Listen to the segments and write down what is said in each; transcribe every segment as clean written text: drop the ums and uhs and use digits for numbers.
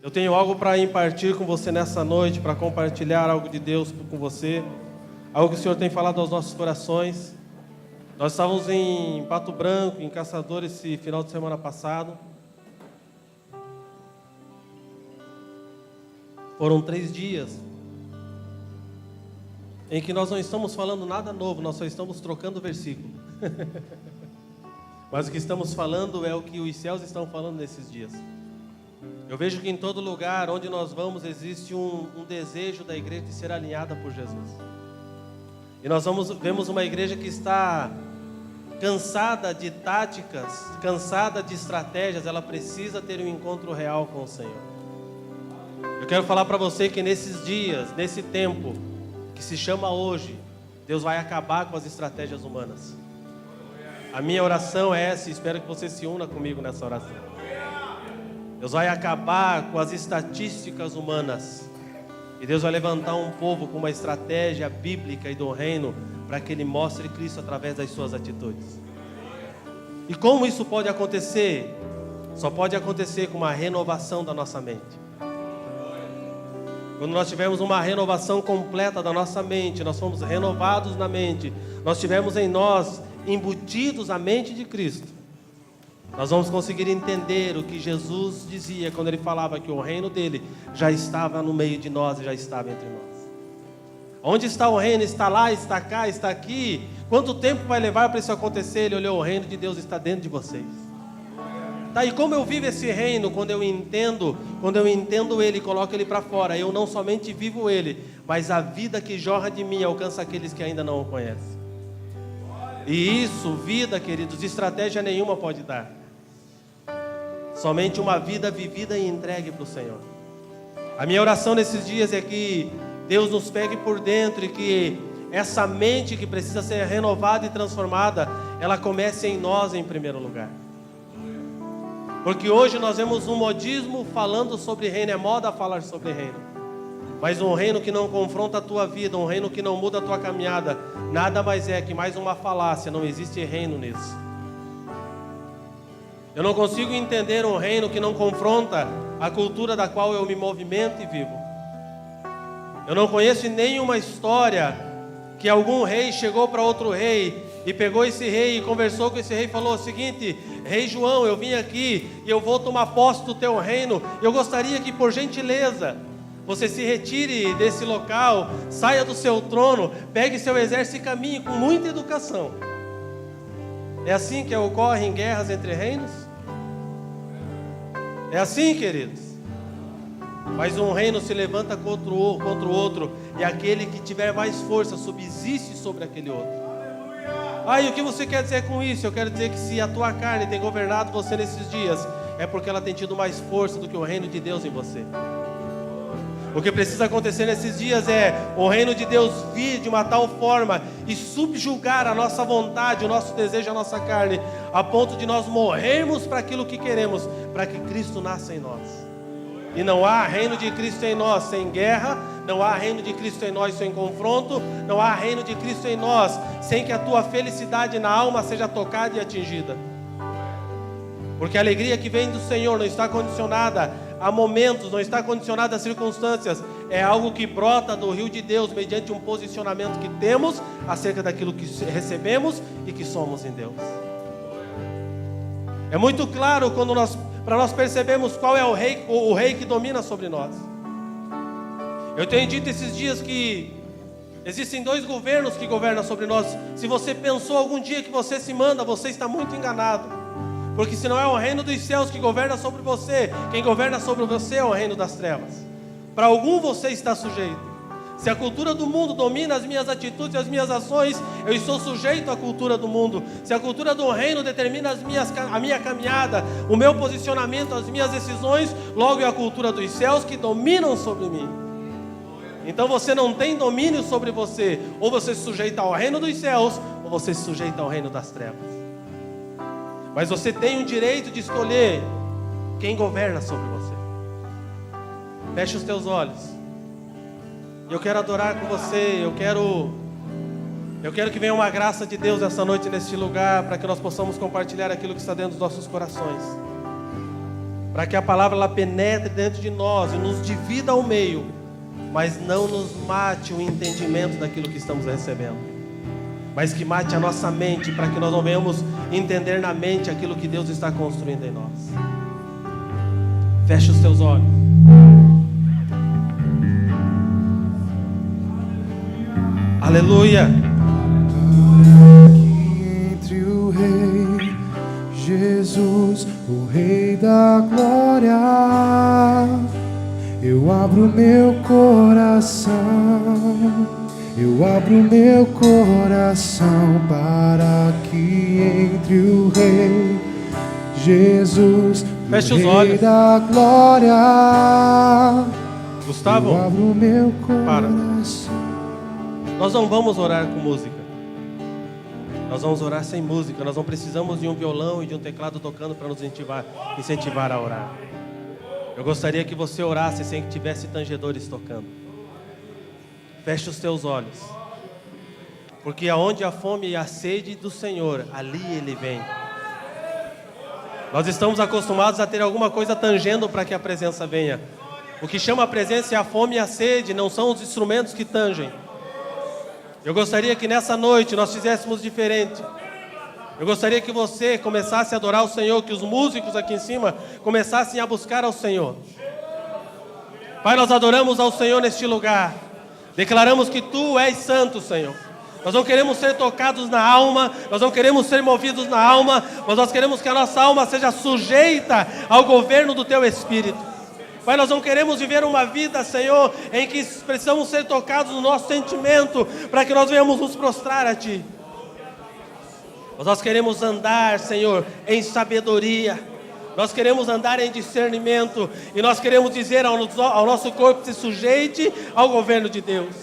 Eu tenho algo para impartir com você nessa noite, para compartilhar algo de Deus com você, algo que o Senhor tem falado aos nossos corações. Nós estávamos em Pato Branco, em Caçador, esse final de semana passado. Foram 3 dias em que nós não estamos falando nada novo, nós só estamos trocando versículo. Mas o que estamos falando é o que os céus estão falando nesses dias. Eu vejo que em todo lugar onde nós vamos existe um desejo da igreja de ser alinhada por Jesus. E nós vemos uma igreja que está cansada de táticas, cansada de estratégias, ela precisa ter um encontro real com o Senhor. Eu quero falar para você que nesses dias, nesse tempo que se chama hoje, Deus vai acabar com as estratégias humanas. A minha oração é essa, e espero que você se una comigo nessa oração. Deus vai acabar com as estatísticas humanas. E Deus vai levantar um povo com uma estratégia bíblica e do reino para que Ele mostre Cristo através das suas atitudes. E como isso pode acontecer? Só pode acontecer com uma renovação da nossa mente. Quando nós tivermos uma renovação completa da nossa mente, nós fomos renovados na mente, nós tivemos em nós embutidos a mente de Cristo, nós vamos conseguir entender o que Jesus dizia quando Ele falava que o reino dele já estava no meio de nós e já estava entre nós. Onde está o reino? Está lá, está cá, está aqui. Quanto tempo vai levar para isso acontecer? Ele olhou: o reino de Deus está dentro de vocês. Tá, e como eu vivo esse reino? Quando eu entendo Ele e coloco Ele para fora, eu não somente vivo Ele, mas a vida que jorra de mim alcança aqueles que ainda não o conhecem. E isso, vida, queridos, estratégia nenhuma pode dar. Somente uma vida vivida e entregue para o Senhor. A minha oração nesses dias é que Deus nos pegue por dentro e que essa mente que precisa ser renovada e transformada, ela comece em nós em primeiro lugar. Porque hoje nós vemos um modismo falando sobre reino, é moda falar sobre reino. Mas um reino que não confronta a tua vida, um reino que não muda a tua caminhada, nada mais é que mais uma falácia, não existe reino nisso. Eu não consigo entender um reino que não confronta a cultura da qual eu me movimento e vivo. Eu não conheço nenhuma história que algum rei chegou para outro rei e pegou esse rei e conversou com esse rei e falou o seguinte: Rei João, eu vim aqui e eu vou tomar posse do teu reino. Eu gostaria que, por gentileza, você se retire desse local, saia do seu trono, pegue seu exército e caminhe com muita educação. É assim que ocorrem guerras entre reinos? É assim, queridos? Mas um reino se levanta contra o outro, e aquele que tiver mais força subsiste sobre aquele outro. E o que você quer dizer com isso? Eu quero dizer que se a tua carne tem governado você nesses dias, é porque ela tem tido mais força do que o reino de Deus em você. O que precisa acontecer nesses dias é o reino de Deus vir de uma tal forma e subjugar a nossa vontade, o nosso desejo, a nossa carne, a ponto de nós morrermos para aquilo que queremos, para que Cristo nasça em nós. E não há reino de Cristo em nós sem guerra, não há reino de Cristo em nós sem confronto, não há reino de Cristo em nós sem que a tua felicidade na alma seja tocada e atingida. Porque a alegria que vem do Senhor não está condicionada a momentos, não está condicionada a circunstâncias, é algo que brota do rio de Deus mediante um posicionamento que temos acerca daquilo que recebemos e que somos em Deus. É muito claro quando para nós percebemos qual é o rei que domina sobre nós. Eu tenho dito esses dias que existem 2 governos que governam sobre nós. Se você pensou algum dia que você se manda, você está muito enganado. Porque se não é o reino dos céus que governa sobre você, quem governa sobre você é o reino das trevas. Para algum você está sujeito. Se a cultura do mundo domina as minhas atitudes e as minhas ações, eu estou sujeito à cultura do mundo. Se a cultura do reino determina a minha caminhada, o meu posicionamento, as minhas decisões, logo é a cultura dos céus que dominam sobre mim. Então você não tem domínio sobre você. Ou você se sujeita ao reino dos céus, ou você se sujeita ao reino das trevas. Mas você tem o direito de escolher quem governa sobre você. Feche os teus olhos. Eu quero adorar com você. Eu quero que venha uma graça de Deus essa noite neste lugar, para que nós possamos compartilhar aquilo que está dentro dos nossos corações. para que a palavra ela penetre dentro de nós e nos divida ao meio, mas não nos mate o entendimento daquilo que estamos recebendo, mas que mate a nossa mente, para que nós não venhamos entender na mente aquilo que Deus está construindo em nós. Feche os teus olhos. Aleluia. Entre o Rei Jesus, o Rei da Glória, eu abro meu coração, eu abro meu coração para que entre o Rei Jesus, feche o os Rei olhos. da Glória, Gustavo, eu abro meu para. coração. Nós não vamos orar com música. Nós vamos orar sem música. Nós não precisamos de um violão e de um teclado tocando para nos incentivar a orar. Eu gostaria que você orasse sem que tivesse tangedores tocando. Feche os teus olhos. Porque aonde a fome e a sede do Senhor, ali Ele vem. Nós estamos acostumados a ter alguma coisa tangendo para que a presença venha. O que chama a presença é a fome e a sede, não são os instrumentos que tangem. Eu gostaria que nessa noite nós fizéssemos diferente. Eu gostaria que você começasse a adorar o Senhor, que os músicos aqui em cima começassem a buscar ao Senhor. Pai, nós adoramos ao Senhor neste lugar. Declaramos que Tu és santo, Senhor. Nós não queremos ser tocados na alma, nós não queremos ser movidos na alma, mas nós queremos que a nossa alma seja sujeita ao governo do Teu Espírito. Pai, nós não queremos viver uma vida, Senhor, em que precisamos ser tocados no nosso sentimento, para que nós venhamos nos prostrar a Ti. Mas nós queremos andar, Senhor, em sabedoria. Nós queremos andar em discernimento. E nós queremos dizer ao nosso corpo: se sujeite ao governo de Deus.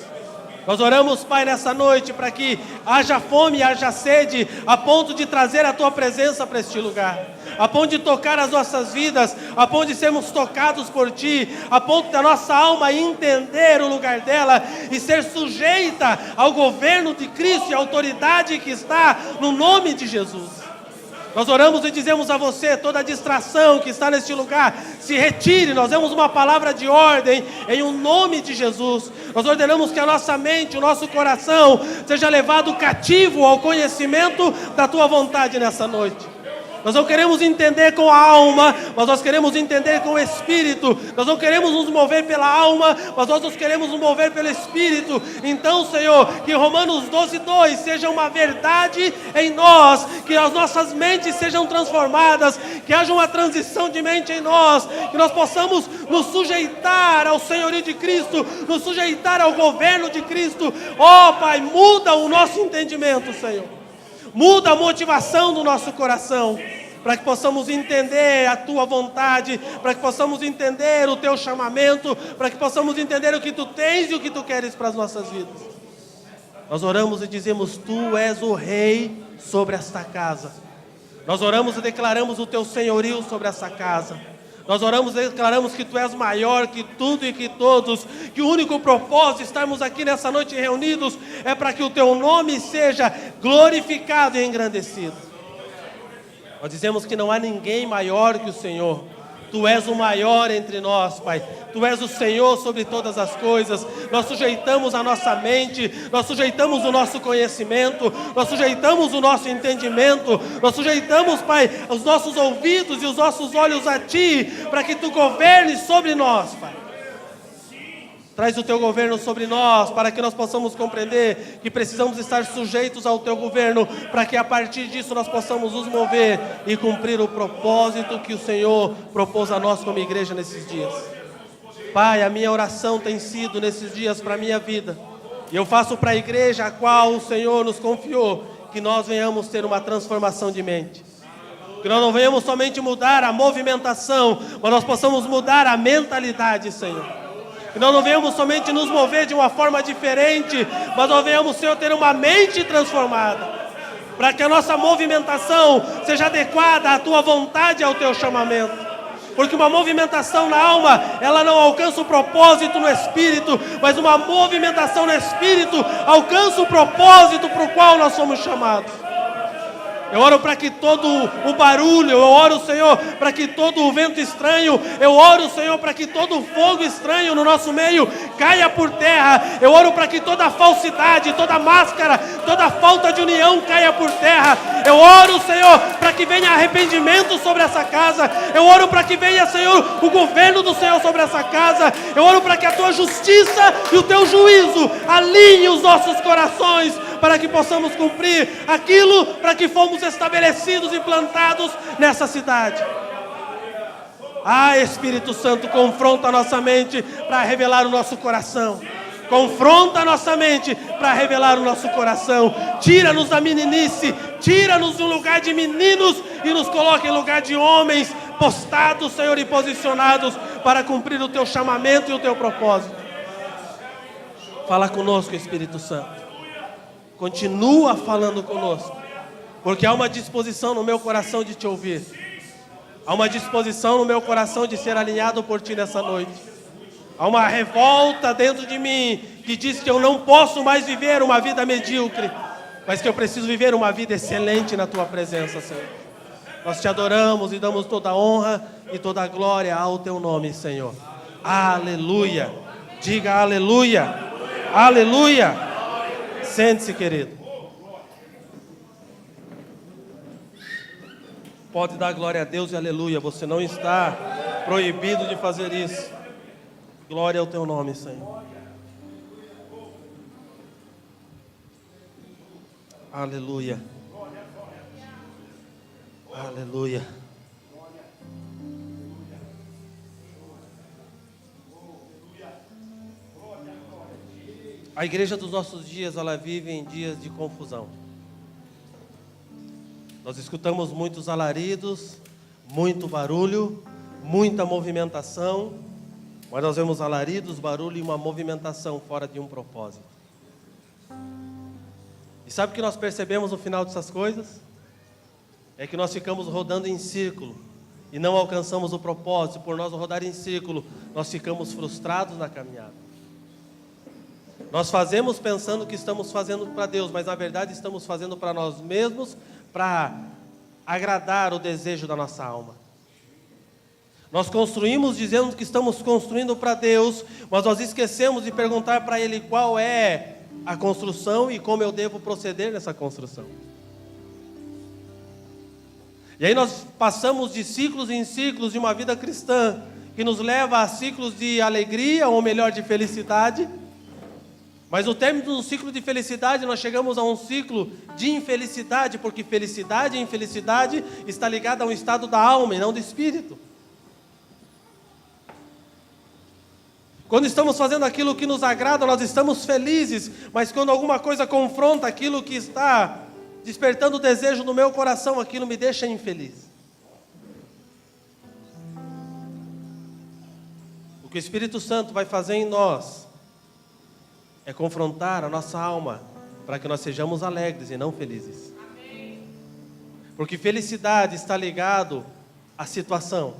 Nós oramos, Pai, nessa noite, para que haja fome e haja sede, a ponto de trazer a Tua presença para este lugar, a ponto de tocar as nossas vidas, a ponto de sermos tocados por Ti, a ponto da nossa alma entender o lugar dela e ser sujeita ao governo de Cristo e à autoridade que está no nome de Jesus. Nós oramos e dizemos a você: toda distração que está neste lugar, se retire. Nós damos uma palavra de ordem em o nome de Jesus. Nós ordenamos que a nossa mente, o nosso coração seja levado cativo ao conhecimento da Tua vontade nessa noite. Nós não queremos entender com a alma, mas nós queremos entender com o Espírito. Nós não queremos nos mover pela alma, mas nós queremos nos mover pelo Espírito. Então, Senhor, que Romanos 12:2 seja uma verdade em nós, que as nossas mentes sejam transformadas, que haja uma transição de mente em nós, que nós possamos nos sujeitar ao senhorio de Cristo, nos sujeitar ao governo de Cristo. Ó Pai, muda o nosso entendimento, Senhor. Muda a motivação do nosso coração, para que possamos entender a Tua vontade, para que possamos entender o Teu chamamento, para que possamos entender o que Tu tens e o que Tu queres para as nossas vidas. Nós oramos e dizemos: Tu és o Rei sobre esta casa. Nós oramos e declaramos o Teu senhorio sobre essa casa. Nós oramos e declaramos que Tu és maior que tudo e que todos, que o único propósito de estarmos aqui nessa noite reunidos é para que o Teu nome seja glorificado e engrandecido. Nós dizemos que não há ninguém maior que o Senhor. Tu és o maior entre nós, Pai. Tu és o Senhor sobre todas as coisas. Nós sujeitamos a nossa mente, nós sujeitamos o nosso conhecimento, nós sujeitamos o nosso entendimento, nós sujeitamos, Pai, os nossos ouvidos e os nossos olhos a Ti, para que Tu governes sobre nós, Pai. Traz o Teu governo sobre nós, para que nós possamos compreender que precisamos estar sujeitos ao Teu governo, para que a partir disso nós possamos nos mover e cumprir o propósito que o Senhor propôs a nós como igreja nesses dias. Pai, a minha oração tem sido nesses dias para a minha vida, e eu faço para a igreja a qual o Senhor nos confiou, que nós venhamos ter uma transformação de mente. Que nós não venhamos somente mudar a movimentação, mas nós possamos mudar a mentalidade, Senhor. Que nós não venhamos somente nos mover de uma forma diferente, mas nós venhamos, Senhor, ter uma mente transformada, para que a nossa movimentação seja adequada à Tua vontade e ao Teu chamamento. Porque uma movimentação na alma, ela não alcança o propósito no Espírito, mas uma movimentação no Espírito alcança o propósito para o qual nós somos chamados. Eu oro para que todo o barulho, eu oro, Senhor, para que todo o vento estranho, eu oro, Senhor, para que todo o fogo estranho no nosso meio caia por terra. Eu oro para que toda falsidade, toda máscara, toda falta de união caia por terra. Eu oro, Senhor, para que venha arrependimento sobre essa casa. Eu oro para que venha, Senhor, o governo do Senhor sobre essa casa. Eu oro para que a tua justiça e o teu juízo alinhem os nossos corações, para que possamos cumprir aquilo para que fomos estabelecidos e plantados nessa cidade. Espírito Santo, confronta a nossa mente para revelar o nosso coração. Confronta a nossa mente para revelar o nosso coração. Tira-nos da meninice, tira-nos do lugar de meninos e nos coloca em lugar de homens postados, Senhor, e posicionados para cumprir o teu chamamento e o teu propósito. Fala conosco, Espírito Santo. Continua falando conosco, porque há uma disposição no meu coração de te ouvir. Há uma disposição no meu coração de ser alinhado por ti nessa noite. Há uma revolta dentro de mim que diz que eu não posso mais viver uma vida medíocre, mas que eu preciso viver uma vida excelente na tua presença, Senhor. Nós te adoramos e damos toda a honra e toda a glória ao teu nome, Senhor. Aleluia. Diga aleluia. Aleluia. Sente-se, querido. Pode dar glória a Deus e aleluia. Você não está proibido de fazer isso. Glória ao teu nome, Senhor. Aleluia. Aleluia. A igreja dos nossos dias, ela vive em dias de confusão. Nós escutamos muitos alaridos, muito barulho, muita movimentação, mas nós vemos alaridos, barulho e uma movimentação fora de um propósito. E sabe o que nós percebemos no final dessas coisas? É que nós ficamos rodando em círculo e não alcançamos o propósito. Por nós rodar em círculo, nós ficamos frustrados na caminhada. Nós fazemos pensando que estamos fazendo para Deus, mas na verdade estamos fazendo para nós mesmos, para agradar o desejo da nossa alma. Nós construímos dizendo que estamos construindo para Deus, mas nós esquecemos de perguntar para Ele qual é a construção e como eu devo proceder nessa construção. E aí nós passamos de ciclos em ciclos de uma vida cristã, que nos leva a ciclos de alegria, ou melhor, de felicidade. Mas no término do ciclo de felicidade, nós chegamos a um ciclo de infelicidade, porque felicidade e infelicidade está ligada a um estado da alma e não do espírito. Quando estamos fazendo aquilo que nos agrada, nós estamos felizes, mas quando alguma coisa confronta aquilo que está despertando o desejo no meu coração, aquilo me deixa infeliz. O que o Espírito Santo vai fazer em nós é confrontar a nossa alma para que nós sejamos alegres e não felizes. Porque felicidade está ligado à situação,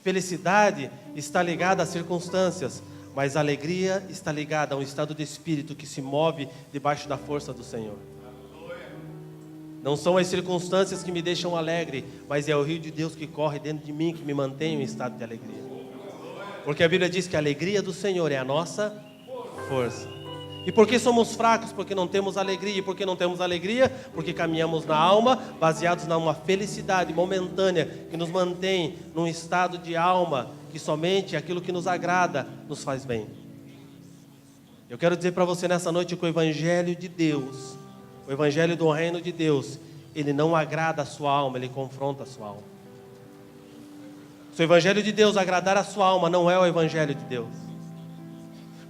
felicidade está ligada às circunstâncias, mas a alegria está ligada a um estado de espírito que se move debaixo da força do Senhor. Não são as circunstâncias que me deixam alegre, mas é o rio de Deus que corre dentro de mim que me mantém em estado de alegria. Porque a Bíblia diz que a alegria do Senhor é a nossa força. E por que somos fracos? Porque não temos alegria. E por que não temos alegria? Porque caminhamos na alma, baseados numa felicidade momentânea, que nos mantém num estado de alma, que somente aquilo que nos agrada nos faz bem. Eu quero dizer para você nessa noite que o Evangelho de Deus, o Evangelho do Reino de Deus, ele não agrada a sua alma, ele confronta a sua alma. Se o Evangelho de Deus agradar a sua alma, não é o Evangelho de Deus.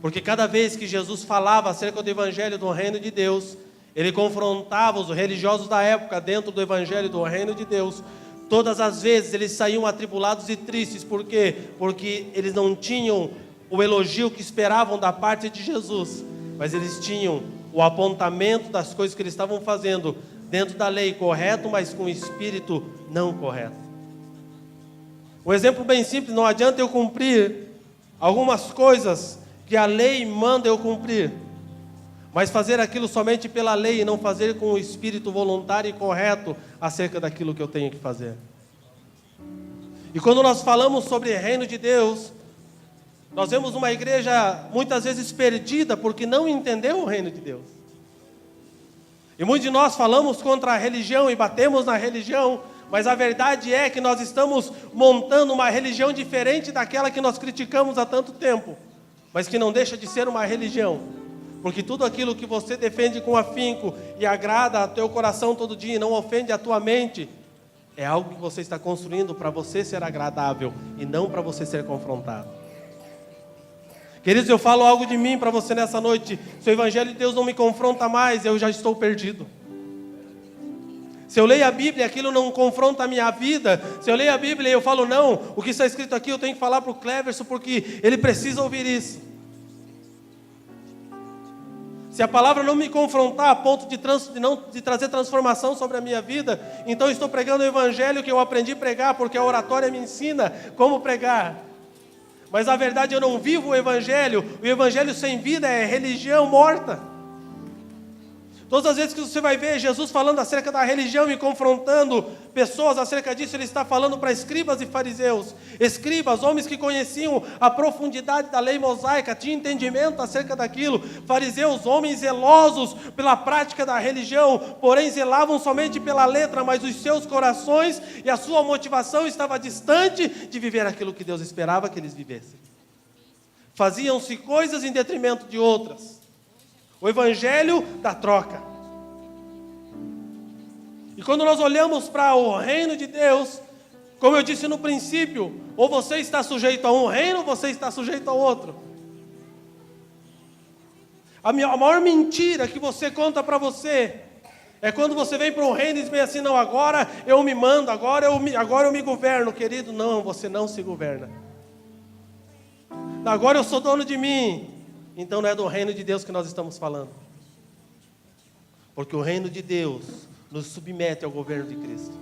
Porque cada vez que Jesus falava acerca do Evangelho do Reino de Deus, ele confrontava os religiosos da época dentro do Evangelho do Reino de Deus. Todas as vezes eles saíam atribulados e tristes. Por quê? Porque eles não tinham o elogio que esperavam da parte de Jesus, mas eles tinham o apontamento das coisas que eles estavam fazendo dentro da lei correto, mas com o espírito não correto. Um exemplo bem simples: não adianta eu cumprir algumas coisas que a lei manda eu cumprir, mas fazer aquilo somente pela lei e não fazer com o espírito voluntário e correto acerca daquilo que eu tenho que fazer. E quando nós falamos sobre o reino de Deus, nós vemos uma igreja muitas vezes perdida porque não entendeu o reino de Deus. E muitos de nós falamos contra a religião e batemos na religião, mas a verdade é que nós estamos montando uma religião diferente daquela que nós criticamos há tanto tempo, mas que não deixa de ser uma religião, porque tudo aquilo que você defende com afinco e agrada ao teu coração todo dia e não ofende a tua mente, é algo que você está construindo para você ser agradável e não para você ser confrontado. Queridos, eu falo algo de mim para você nessa noite. Se o Evangelho de Deus não me confronta mais, eu já estou perdido. Se eu leio a Bíblia e aquilo não confronta a minha vida, se eu leio a Bíblia e eu falo, não, o que está escrito aqui eu tenho que falar para o Cleverson porque ele precisa ouvir isso. Se a palavra não me confrontar a ponto de trazer transformação sobre a minha vida, então eu estou pregando o Evangelho que eu aprendi a pregar, porque a oratória me ensina como pregar. Mas na verdade eu não vivo o Evangelho sem vida é religião morta. Todas as vezes que você vai ver Jesus falando acerca da religião e confrontando pessoas acerca disso, ele está falando para escribas e fariseus. Escribas, homens que conheciam a profundidade da lei mosaica, tinham entendimento acerca daquilo. Fariseus, homens zelosos pela prática da religião, porém zelavam somente pela letra, mas os seus corações e a sua motivação estava distante de viver aquilo que Deus esperava que eles vivessem. Faziam-se coisas em detrimento de outras. O Evangelho da troca. E quando nós olhamos para o reino de Deus, como eu disse no princípio, ou você está sujeito a um reino, ou você está sujeito a outro. A maior mentira que você conta para você é quando você vem para um reino e diz assim, não, agora eu me mando, agora eu me governo. Querido, não, você não se governa. Agora eu sou dono de mim. Então não é do reino de Deus que nós estamos falando. Porque o reino de Deus nos submete ao governo de Cristo.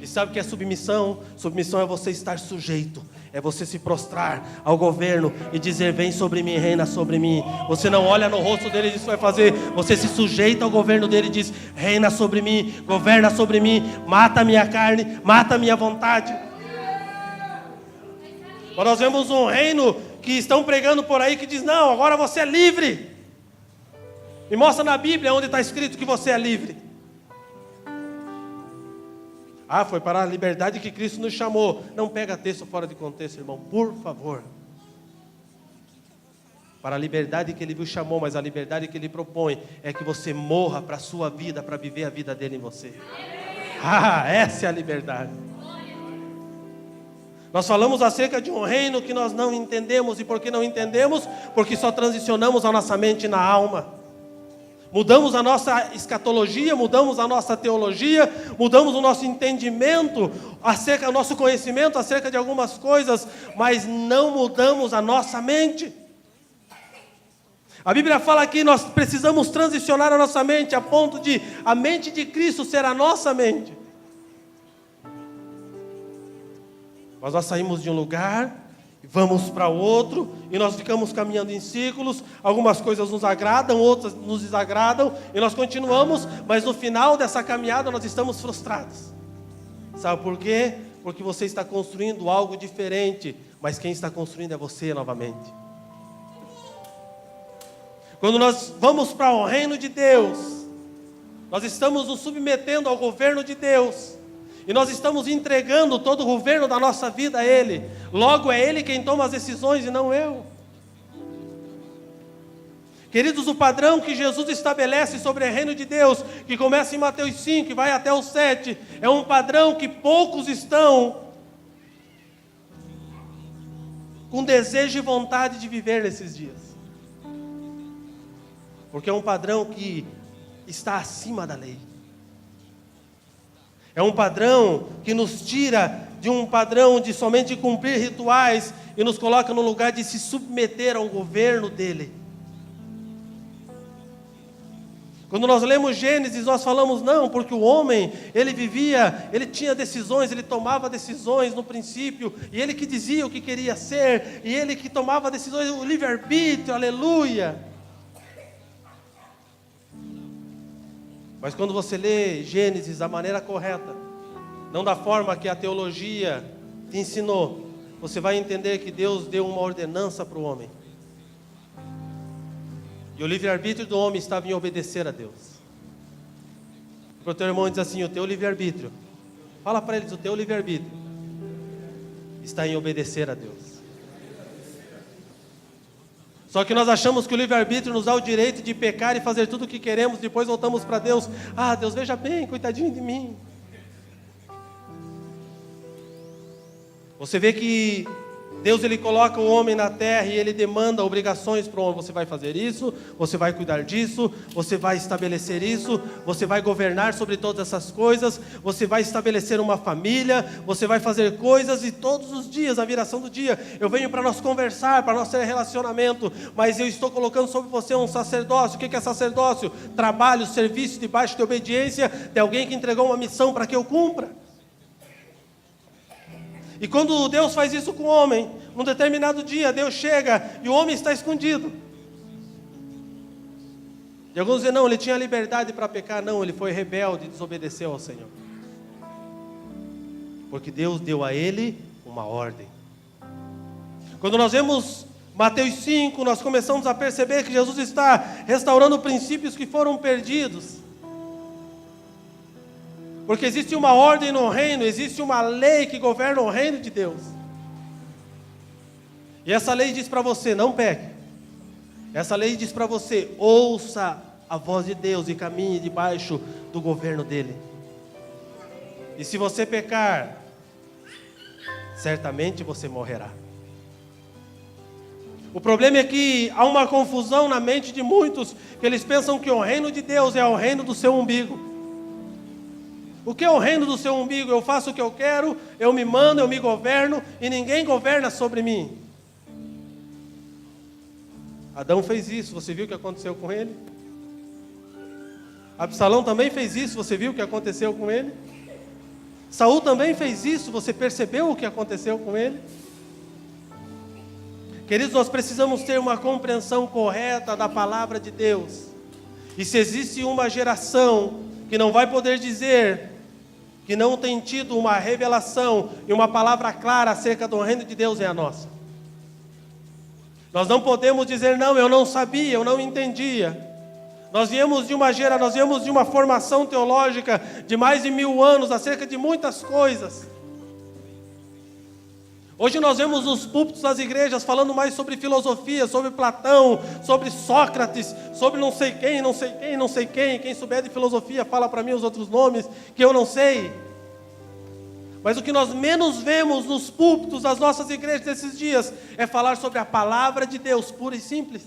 E sabe o que é submissão? Submissão é você estar sujeito. É você se prostrar ao governo e dizer, vem sobre mim, reina sobre mim. Você não olha no rosto dele e diz o que vai fazer. Você se sujeita ao governo dele e diz, reina sobre mim, governa sobre mim, mata a minha carne, mata a minha vontade. Quando nós vemos um reino que estão pregando por aí que diz, não, agora você é livre. Me mostra na Bíblia onde está escrito que você é livre. Ah, foi para a liberdade que Cristo nos chamou. Não pega texto fora de contexto, irmão, por favor. Para a liberdade que Ele vos chamou, mas a liberdade que Ele propõe é que você morra para a sua vida, para viver a vida dele em você. Ah, essa é a liberdade. Nós falamos acerca de um reino que nós não entendemos. E por que não entendemos? Porque só transicionamos a nossa mente na alma. Mudamos a nossa escatologia, mudamos a nossa teologia, mudamos o nosso entendimento, o nosso conhecimento acerca de algumas coisas, mas não mudamos a nossa mente. A Bíblia fala que nós precisamos transicionar a nossa mente a ponto de a mente de Cristo ser a nossa mente. Mas nós saímos de um lugar, vamos para outro, e nós ficamos caminhando em círculos, algumas coisas nos agradam, outras nos desagradam, e nós continuamos, mas no final dessa caminhada nós estamos frustrados. Sabe por quê? Porque você está construindo algo diferente, mas quem está construindo é você novamente. Quando nós vamos para o reino de Deus, nós estamos nos submetendo ao governo de Deus, e nós estamos entregando todo o governo da nossa vida a Ele. Logo é Ele quem toma as decisões e não eu. Queridos, o padrão que Jesus estabelece sobre o reino de Deus, que começa em Mateus 5 e vai até o 7, é um padrão que poucos estão com desejo e vontade de viver nesses dias. Porque é um padrão que está acima da lei. É um padrão que nos tira de um padrão de somente cumprir rituais e nos coloca no lugar de se submeter ao governo dele. Quando nós lemos Gênesis, nós falamos, não, porque o homem, ele tinha decisões, ele tomava decisões no princípio, e ele que dizia o que queria ser, e ele que tomava decisões, o livre-arbítrio, aleluia. Mas quando você lê Gênesis da maneira correta, não da forma que a teologia te ensinou, você vai entender que Deus deu uma ordenança para o homem. E o livre-arbítrio do homem estava em obedecer a Deus. Para o teu irmão diz assim: o teu livre-arbítrio. Fala para eles: o teu livre-arbítrio está em obedecer a Deus. Só que nós achamos que o livre-arbítrio nos dá o direito de pecar e fazer tudo o que queremos, depois voltamos para Deus: ah, Deus, veja bem, coitadinho de mim. Você vê que Deus, ele coloca o homem na terra e ele demanda obrigações para o homem. Você vai fazer isso, você vai cuidar disso, você vai estabelecer isso, você vai governar sobre todas essas coisas, você vai estabelecer uma família, você vai fazer coisas. E todos os dias, a viração do dia, eu venho para nós conversar, para nós ter relacionamento, mas eu estou colocando sobre você um sacerdócio. O que é sacerdócio? Trabalho, serviço debaixo de obediência de alguém que entregou uma missão para que eu cumpra. E quando Deus faz isso com o homem, num determinado dia, Deus chega e o homem está escondido. E alguns dizem: não, ele tinha liberdade para pecar. Não, ele foi rebelde e desobedeceu ao Senhor. Porque Deus deu a ele uma ordem. Quando nós vemos Mateus 5, nós começamos a perceber que Jesus está restaurando princípios que foram perdidos. Porque existe uma ordem no reino, existe uma lei que governa o reino de Deus. E essa lei diz para você: não peque. Essa lei diz para você: ouça a voz de Deus e caminhe debaixo do governo dele. E se você pecar, certamente você morrerá. O problema é que há uma confusão na mente de muitos, que eles pensam que o reino de Deus é o reino do seu umbigo. O que é o reino do seu umbigo? Eu faço o que eu quero, eu me mando, eu me governo e ninguém governa sobre mim. Adão fez isso, você viu o que aconteceu com ele? Absalão também fez isso, você viu o que aconteceu com ele? Saul também fez isso, você percebeu o que aconteceu com ele? Queridos, nós precisamos ter uma compreensão correta da palavra de Deus. E se existe uma geração que não vai poder dizer que não tem tido uma revelação e uma palavra clara acerca do reino de Deus, é a nossa. Nós não podemos dizer: não, eu não sabia, eu não entendia. Nós viemos de uma formação teológica de mais de 1000 anos acerca de muitas coisas. Hoje nós vemos nos púlpitos das igrejas falando mais sobre filosofia, sobre Platão, sobre Sócrates, sobre não sei quem. Quem souber de filosofia fala para mim os outros nomes que eu não sei. Mas o que nós menos vemos nos púlpitos das nossas igrejas desses dias é falar sobre a palavra de Deus, pura e simples.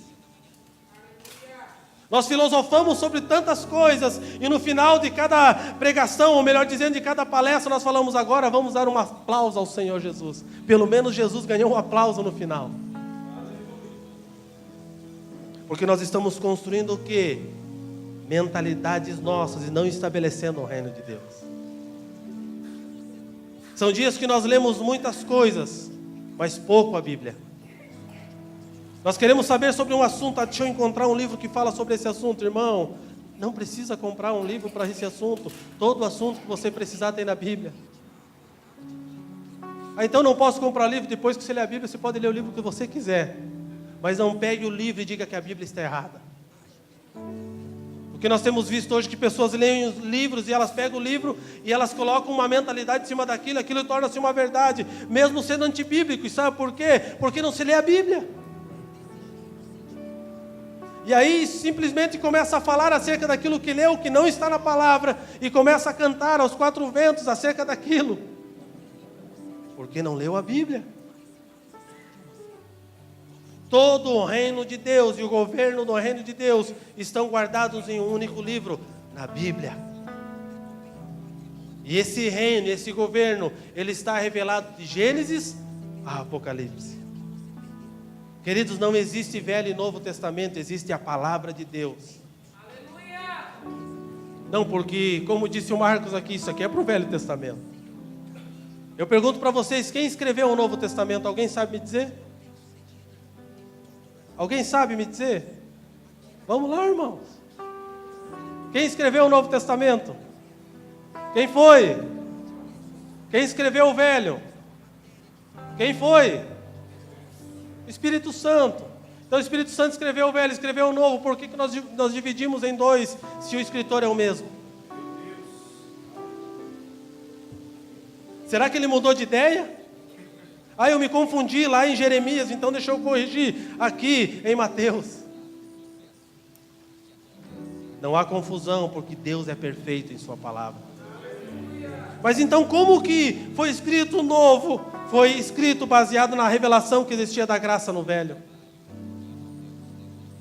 Nós filosofamos sobre tantas coisas e no final de cada pregação, ou melhor dizendo, de cada palestra, nós falamos: agora vamos dar um aplauso ao Senhor Jesus. Pelo menos Jesus ganhou um aplauso no final. Porque nós estamos construindo o quê? Mentalidades nossas e não estabelecendo o reino de Deus. São dias que nós lemos muitas coisas, mas pouco a Bíblia. Nós queremos saber sobre um assunto. Deixa eu encontrar um livro que fala sobre esse assunto. Irmão, não precisa comprar um livro para esse assunto. Todo assunto que você precisar tem na Bíblia. Então não posso comprar livro. Depois que você lê a Bíblia, você pode ler o livro que você quiser. Mas não pegue o livro e diga que a Bíblia está errada. Porque nós temos visto hoje que pessoas leem os livros e elas pegam o livro e elas colocam uma mentalidade em cima daquilo. Aquilo torna-se uma verdade, mesmo sendo antibíblico. E sabe por quê? Porque não se lê a Bíblia. E aí simplesmente começa a falar acerca daquilo que leu, que não está na palavra, e começa a cantar aos 4 ventos acerca daquilo, porque não leu a Bíblia. Todo o reino de Deus e o governo do reino de Deus estão guardados em um único livro, na Bíblia. E esse reino, esse governo, ele está revelado de Gênesis a Apocalipse. Queridos, não existe Velho e Novo Testamento, existe a palavra de Deus. Aleluia! Não, porque, como disse o Marcos aqui, isso aqui é para o Velho Testamento. Eu pergunto para vocês, quem escreveu o Novo Testamento? Alguém sabe me dizer? Alguém sabe me dizer? Vamos lá, irmãos. Quem escreveu o Novo Testamento? Quem foi? Quem escreveu o Velho? Quem foi? Espírito Santo. Então o Espírito Santo escreveu o Velho, escreveu o Novo. Por que nós dividimos em dois se o escritor é o mesmo? Será que ele mudou de ideia? Eu me confundi lá em Jeremias, então deixa eu corrigir aqui em Mateus. Não há confusão, porque Deus é perfeito em sua palavra. Mas então como que foi escrito o novo? Foi escrito baseado na revelação que existia da graça no Velho.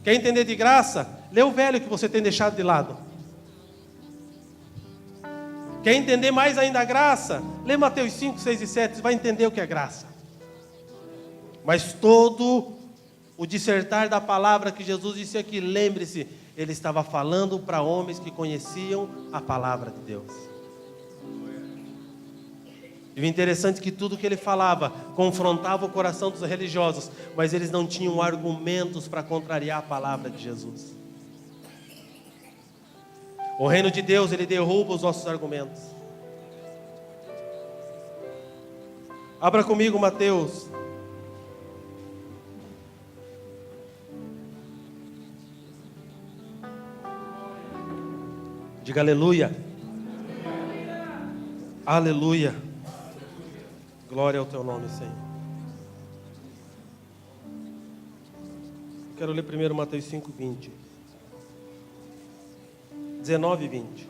Quer entender de graça? Lê o Velho que você tem deixado de lado. Quer entender mais ainda a graça? Lê Mateus 5, 6 e 7, você vai entender o que é graça. Mas todo o dissertar da palavra que Jesus disse aqui, lembre-se, ele estava falando para homens que conheciam a palavra de Deus. E o interessante é que tudo que ele falava confrontava o coração dos religiosos, mas eles não tinham argumentos para contrariar a palavra de Jesus. O reino de Deus, ele derruba os nossos argumentos. Abra comigo Mateus. Diga aleluia. Aleluia. Glória ao teu nome, Senhor. Quero ler primeiro Mateus 5, 20. 19 e 20.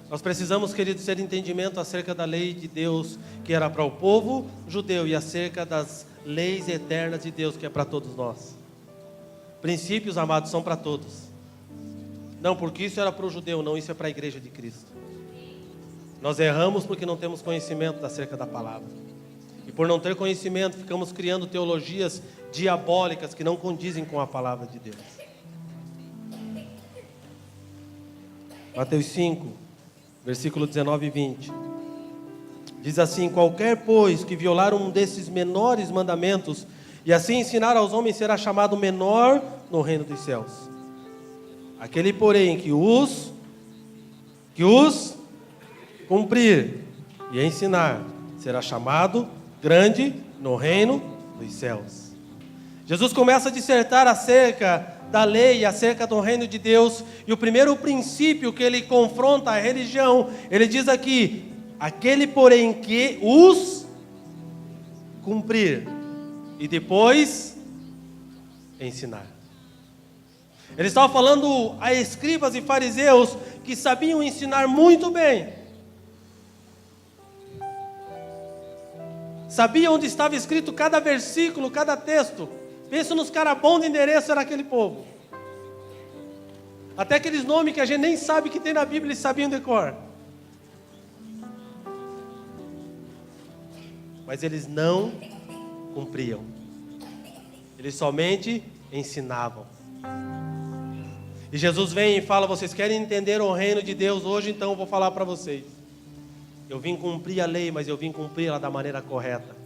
Nós precisamos, queridos, ter entendimento acerca da lei de Deus, que era para o povo judeu, e acerca das leis eternas de Deus, que é para todos nós. Princípios, amados, são para todos. Não, porque isso era para o judeu, não, isso é para a igreja de Cristo. Nós erramos porque não temos conhecimento acerca da palavra. E por não ter conhecimento, ficamos criando teologias diabólicas que não condizem com a palavra de Deus. Mateus 5, versículo 19 e 20. Diz assim: qualquer, pois, que violar um desses menores mandamentos, e assim ensinar aos homens, será chamado menor no reino dos céus. Aquele, porém, que os cumprir e ensinar, será chamado grande no reino dos céus. Jesus começa a dissertar acerca da lei, acerca do reino de Deus, e o primeiro princípio que ele confronta a religião, ele diz aqui: aquele, porém, que os cumprir e depois ensinar. Ele estava falando a escribas e fariseus que sabiam ensinar muito bem. Sabia onde estava escrito cada versículo, cada texto. Pensa nos caras bons de endereço, era aquele povo. Até aqueles nomes que a gente nem sabe que tem na Bíblia, eles sabiam de cor. Mas eles não cumpriam. Eles somente ensinavam. E Jesus vem e fala: vocês querem entender o reino de Deus hoje? Então eu vou falar para vocês. Eu vim cumprir a lei, mas eu vim cumprir ela da maneira correta,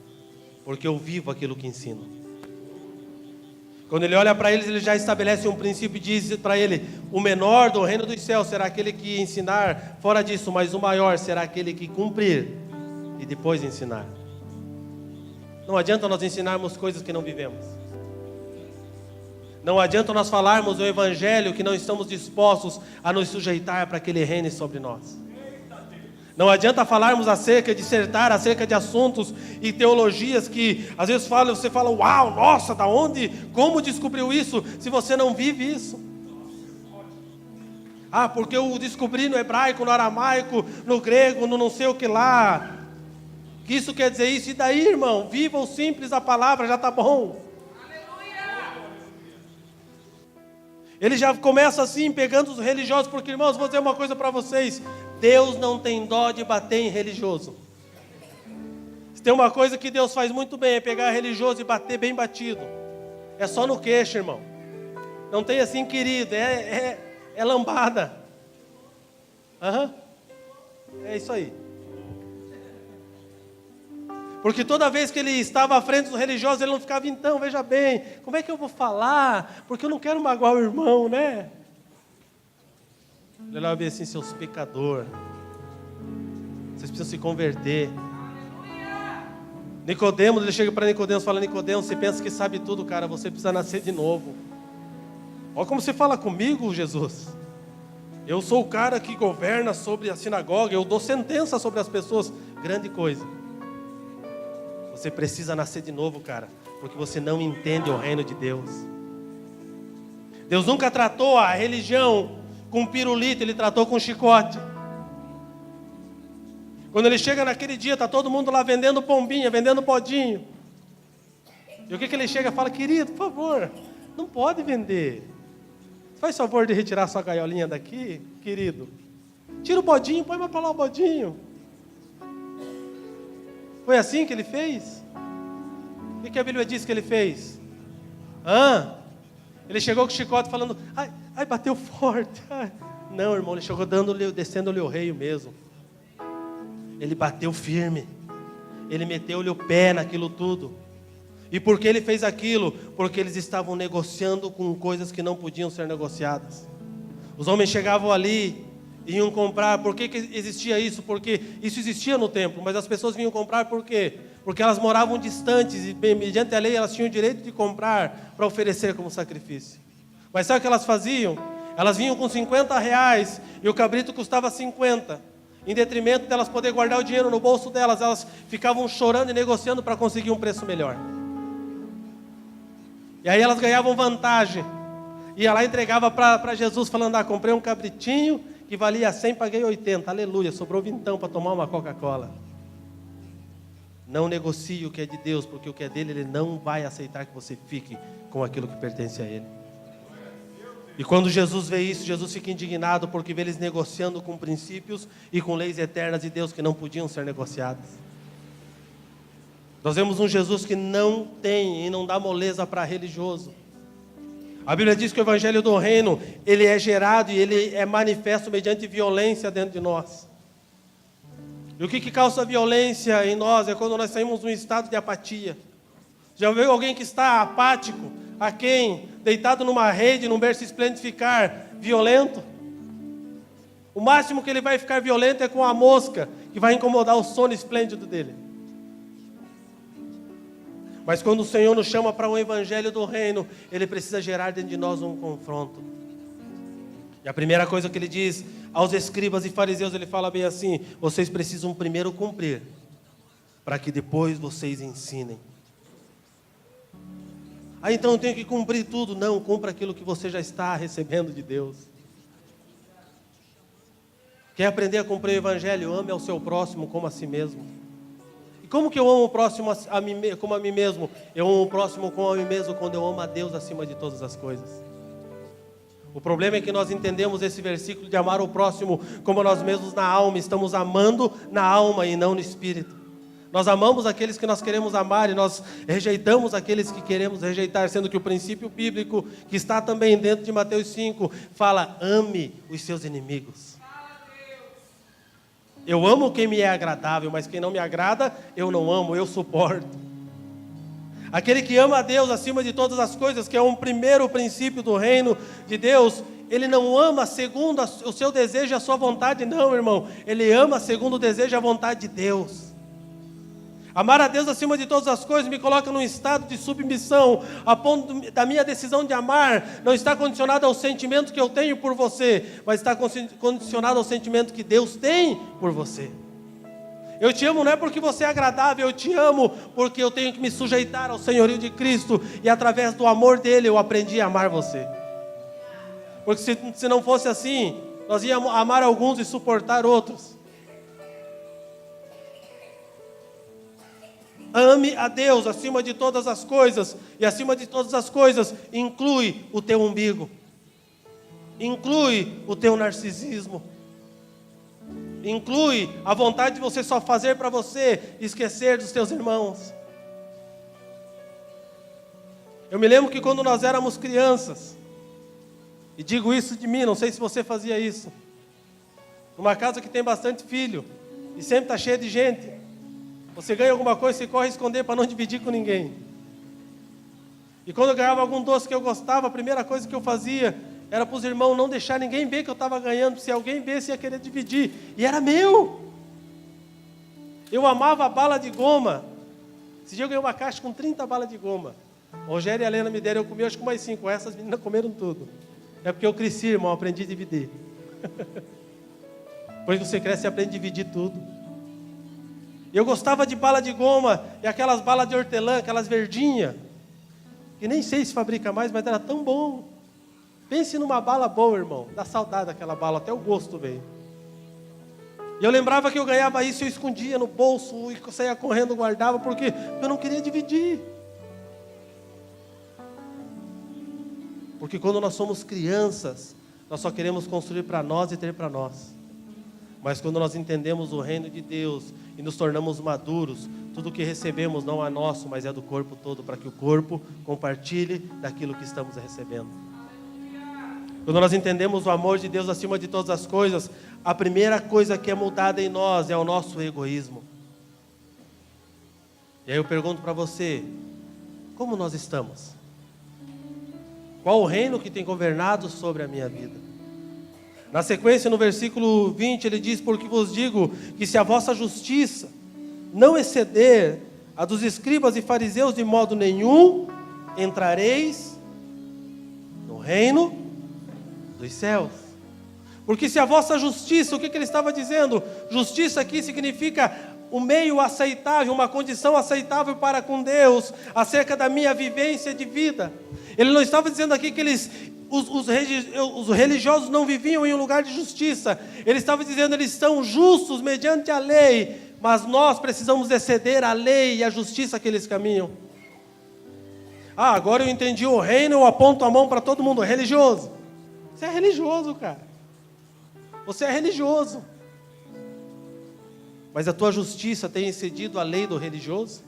porque eu vivo aquilo que ensino. Quando ele olha para eles, ele já estabelece um princípio e diz para ele: o menor do reino dos céus será aquele que ensinar fora disso, mas o maior será aquele que cumprir e depois ensinar. Não adianta nós ensinarmos coisas que não vivemos. Não adianta nós falarmos o evangelho que não estamos dispostos a nos sujeitar para que ele reine sobre nós. Não adianta falarmos dissertar acerca de assuntos e teologias que às vezes você fala: uau, nossa, da onde, como descobriu isso, se você não vive isso? Porque eu descobri no hebraico, no aramaico, no grego, no não sei o que lá. Que isso quer dizer isso? E daí, irmão, viva o simples da palavra, já está bom. Ele já começa assim, pegando os religiosos, porque, irmãos, vou dizer uma coisa para vocês: Deus não tem dó de bater em religioso. Se tem uma coisa que Deus faz muito bem, é pegar religioso e bater bem batido. É só no queixo, irmão. Não tem assim, querido, é lambada. É isso aí. Porque toda vez que ele estava à frente dos religiosos, ele não ficava, então, veja bem, como é que eu vou falar? Porque eu não quero magoar o irmão, né? Ele olhava assim, seus pecadores, vocês precisam se converter. Nicodemos, ele chega para Nicodemos e fala, Nicodemos, você pensa que sabe tudo, cara, você precisa nascer de novo. Olha como você fala comigo, Jesus. Eu sou o cara que governa sobre a sinagoga, eu dou sentença sobre as pessoas. Grande coisa. Você precisa nascer de novo, cara, porque você não entende o reino de Deus. Deus nunca tratou a religião com pirulito, Ele tratou com chicote. Quando Ele chega naquele dia, está todo mundo lá vendendo pombinha, vendendo podinho. E o que Ele chega e fala, querido, por favor, não pode vender. Faz favor de retirar sua gaiolinha daqui, querido. Tira o bodinho, põe mais para lá o bodinho. Foi assim que ele fez? O que a Bíblia diz que ele fez? Ele chegou com o chicote falando, ai, bateu forte. Ai. Não, irmão, ele chegou descendo-lhe o reio mesmo. Ele bateu firme. Ele meteu-lhe o pé naquilo tudo. E por que ele fez aquilo? Porque eles estavam negociando com coisas que não podiam ser negociadas. Os homens chegavam ali, iam comprar. Por que existia isso? Porque isso existia no templo, mas as pessoas vinham comprar por quê? Porque elas moravam distantes e, mediante a lei, elas tinham o direito de comprar para oferecer como sacrifício. Mas sabe o que elas faziam? Elas vinham com R$50 e o cabrito custava 50. Em detrimento delas poder guardar o dinheiro no bolso delas, elas ficavam chorando e negociando para conseguir um preço melhor. E aí elas ganhavam vantagem. Ia lá e entregava para Jesus, falando, comprei um cabritinho que valia 100, paguei 80, aleluia, sobrou vintão para tomar uma Coca-Cola. Não negocie o que é de Deus, porque o que é dele, Ele não vai aceitar que você fique com aquilo que pertence a Ele. E quando Jesus vê isso, Jesus fica indignado, porque vê eles negociando com princípios e com leis eternas de Deus que não podiam ser negociadas. Nós vemos um Jesus que não tem e não dá moleza para religioso. A Bíblia diz que o Evangelho do Reino, ele é gerado e ele é manifesto mediante violência dentro de nós. E o que causa violência em nós é quando nós saímos de um estado de apatia. Já viu alguém que está apático, aquém, deitado numa rede, num berço esplêndido, ficar violento? O máximo que ele vai ficar violento é com a mosca, que vai incomodar o sono esplêndido dele. Mas quando o Senhor nos chama para o Evangelho do Reino, Ele precisa gerar dentro de nós um confronto. E a primeira coisa que Ele diz aos escribas e fariseus, Ele fala bem assim, vocês precisam primeiro cumprir, para que depois vocês ensinem. Então eu tenho que cumprir tudo. Não, cumpra aquilo que você já está recebendo de Deus. Quer aprender a cumprir o Evangelho? Ame ao seu próximo como a si mesmo. Como que eu amo o próximo como a mim mesmo? Eu amo o próximo como a mim mesmo quando eu amo a Deus acima de todas as coisas. O problema é que nós entendemos esse versículo de amar o próximo como nós mesmos na alma. Estamos amando na alma e não no espírito. Nós amamos aqueles que nós queremos amar e nós rejeitamos aqueles que queremos rejeitar, sendo que o princípio bíblico, que está também dentro de Mateus 5, fala, ame os seus inimigos. Eu amo quem me é agradável, mas quem não me agrada, eu não amo, eu suporto. Aquele que ama a Deus acima de todas as coisas, que é um primeiro princípio do reino de Deus, ele não ama segundo o seu desejo e a sua vontade, não, irmão. Ele ama segundo o desejo e a vontade de Deus. Amar a Deus acima de todas as coisas me coloca num estado de submissão, a ponto da minha decisão de amar não está condicionada ao sentimento que eu tenho por você, mas está condicionada ao sentimento que Deus tem por você. Eu te amo não é porque você é agradável, eu te amo porque eu tenho que me sujeitar ao senhorio de Cristo, e através do amor dele eu aprendi a amar você. Porque se não fosse assim, nós íamos amar alguns e suportar outros. Ame a Deus acima de todas as coisas, e acima de todas as coisas inclui o teu umbigo, inclui o teu narcisismo, inclui a vontade de você só fazer para você, esquecer dos teus irmãos. Eu me lembro que quando nós éramos crianças, e digo isso de mim, não sei se você fazia isso, numa casa que tem bastante filho, e sempre está cheio de gente, Você ganha alguma coisa, você corre esconder para não dividir com ninguém. E quando eu ganhava algum doce que eu gostava, a primeira coisa que eu fazia era para os irmãos não deixar ninguém ver que eu estava ganhando. Se alguém visse, ia querer dividir. E era meu. Eu amava a bala de goma. Esse dia eu ganhei uma caixa com 30 balas de goma. O Rogério e a Helena me deram, eu comi acho que mais 5. Essas meninas comeram tudo. É porque eu cresci, irmão, aprendi a dividir. Depois que você cresce, você aprende a dividir tudo. Eu gostava de bala de goma e aquelas balas de hortelã, aquelas verdinhas, que nem sei se fabrica mais, mas era tão bom. Pense numa bala boa, irmão. Dá saudade daquela bala, até o gosto veio. E eu lembrava que eu ganhava isso, eu escondia no bolso e saía correndo, guardava, porque eu não queria dividir. Porque quando nós somos crianças, nós só queremos construir para nós e ter para nós. Mas quando nós entendemos o reino de Deus e nos tornamos maduros, tudo que recebemos não é nosso, mas é do corpo todo, para que o corpo compartilhe daquilo que estamos recebendo. Quando nós entendemos o amor de Deus acima de todas as coisas, a primeira coisa que é mudada em nós é o nosso egoísmo. E aí eu pergunto para você, como nós estamos? Qual o reino que tem governado sobre a minha vida? Na sequência, no versículo 20, ele diz: porque vos digo que se a vossa justiça não exceder a dos escribas e fariseus, de modo nenhum entrareis no reino dos céus. Porque se a vossa justiça, o que ele estava dizendo? Justiça aqui significa o meio aceitável, uma condição aceitável para com Deus, acerca da minha vivência de vida. Ele não estava dizendo aqui que os religiosos não viviam em um lugar de justiça. Ele estava dizendo que eles são justos mediante a lei, mas nós precisamos exceder a lei e a justiça que eles caminham. Ah, agora eu entendi o reino, eu aponto a mão para todo mundo, religioso. Você é religioso, cara. Você é religioso. Mas a tua justiça tem excedido a lei do religioso?